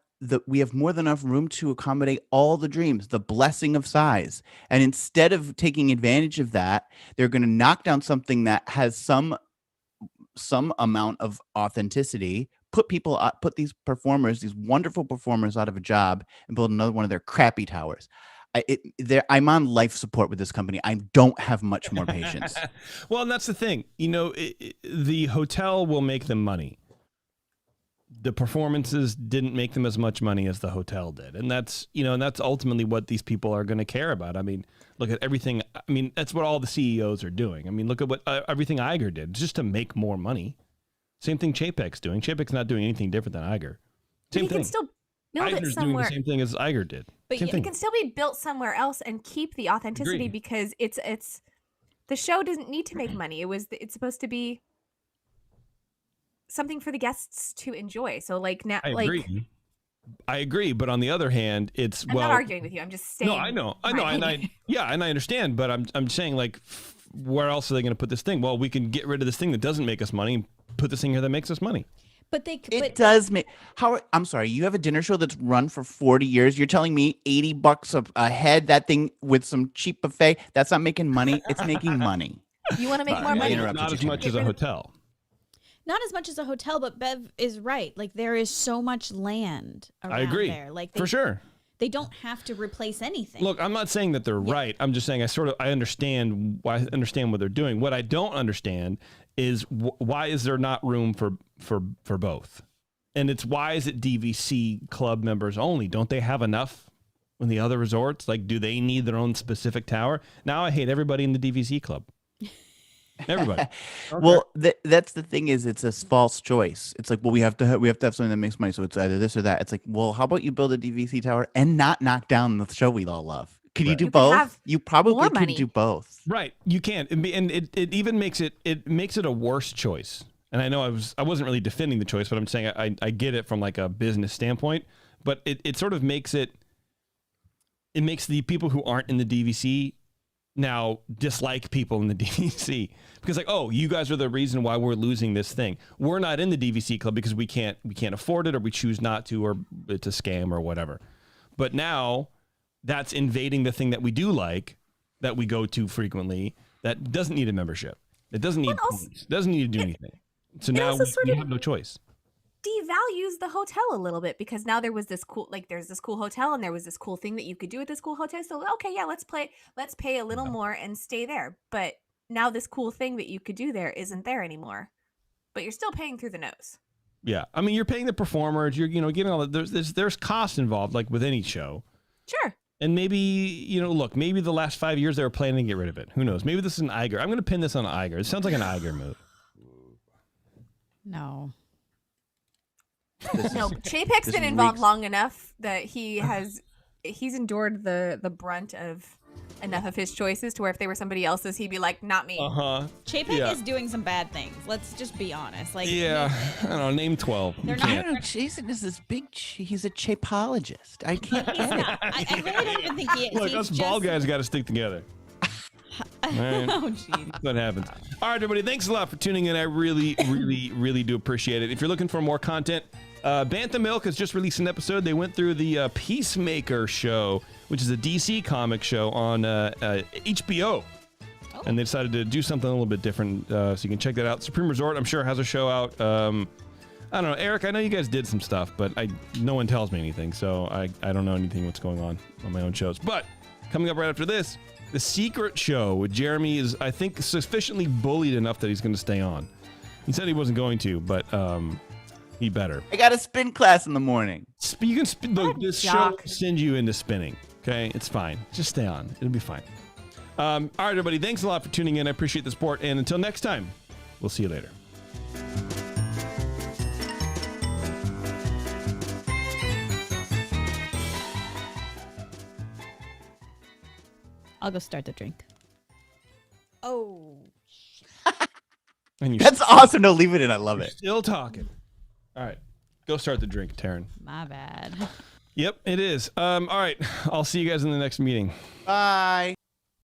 more than enough room to accommodate all the dreams, the blessing of size. And instead of taking advantage of that, they're going to knock down something that has some amount of authenticity, put these performers, these wonderful performers, out of a job and build another one of their crappy towers. I'm on life support with this company. I don't have much more patience. Well, and that's the thing. The hotel will make them money. The performances didn't make them as much money as the hotel did. And that's ultimately what these people are going to care about. I mean, look at everything. I mean, that's what all the CEOs are doing. I mean, look at what everything Iger did, just to make more money. Same thing Chapek's doing. Chapek's not doing anything different than Iger. Same thing. Can still build Iger's it somewhere. doing the same thing as Iger did. But same it thing. can still be built somewhere else and keep the authenticity. Agreed. Because it's the show doesn't need to make money. It's supposed to be something for the guests to enjoy. So like now, I agree, but on the other hand, it's I'm not arguing with you. I'm just saying. No, I know, and I understand, but I'm saying, like, where else are they going to put this thing? Well, we can get rid of this thing that doesn't make us money and put this thing here that makes us money. But it does make. I'm sorry, you have a dinner show that's run for 40 years. You're telling me $80 a head, that thing with some cheap buffet, that's not making money? It's making money. You want to make more money? Not as much as a hotel. Not as much as a hotel, but Bev is right. Like, there is so much land around I agree. there. Like, for sure. They don't have to replace anything. Look, I'm not saying that they're right. I'm just saying I understand what they're doing. What I don't understand is why is there not room for both? And it's why is it DVC club members only? Don't they have enough in the other resorts? Like, do they need their own specific tower? Now I hate everybody in the DVC club. Everybody. Well, that's the thing, is it's a false choice. It's like, well, we have to have something that makes money, so it's either this or that. It's like, well, how about you build a DVC tower and not knock down the show we all love? Can you do both? You probably can do both. Right, you can, and it even makes it a worse choice. And I know I wasn't really defending the choice, but I'm saying I get it from like a business standpoint. But it sort of makes it makes the people who aren't in the DVC now dislike people in the DVC, because like, oh, you guys are the reason why we're losing this thing. We're not in the DVC club because we can't afford it, or we choose not to, or it's a scam or whatever. But now that's invading the thing that we do like, that we go to frequently, that doesn't need a membership. It doesn't need doesn't need to do anything. So now we have no choice. Devalues the hotel a little bit, because now there's this cool hotel, and there was this cool thing that you could do at this cool hotel. So okay, yeah, let's pay a little more and stay there. But now this cool thing that you could do there isn't there anymore. But you're still paying through the nose. Yeah, I mean, you're paying the performers. You're getting all that. There's costs involved, like with any show. Sure. And maybe maybe the last 5 years they were planning to get rid of it. Who knows? Maybe this is an Iger. I'm going to pin this on Iger. It sounds like an Iger move. No. No, Chapek's been involved long enough that he's endured the brunt of enough of his choices to where if they were somebody else's, he'd be like, not me. Chapek is doing some bad things. Let's just be honest. Like, I don't know, name 12. I don't know. Jason is this big. He's a chapologist. I can't. He's not. I really don't even think he is. Look, us bald guys got to stick together. Right. Oh, geez. That's what happens. All right, everybody. Thanks a lot for tuning in. I really, really, really do appreciate it. If you're looking for more content, Bantha Milk has just released an episode. They went through the Peacemaker show, which is a DC comic show on HBO. And they decided to do something a little bit different, so you can check that out. Supreme Resort, I'm sure, has a show out. I don't know. Eric, I know you guys did some stuff, but no one tells me anything, so I don't know anything what's going on my own shows. But coming up right after this, The Secret Show with Jeremy is, I think, sufficiently bullied enough that he's going to stay on. He said he wasn't going to, but He better. I got a spin class in the morning. You can spin. Look, this show jock. will send you into spinning. Okay, it's fine. Just stay on. It'll be fine. All right, everybody. Thanks a lot for tuning in. I appreciate the support. And until next time, we'll see you later. I'll go start the drink. Oh. And That's awesome. No, leave it in. I love it. Still talking. All right. Go start the drink, Taryn. My bad. Yep, it is. All right. I'll see you guys in the next meeting. Bye.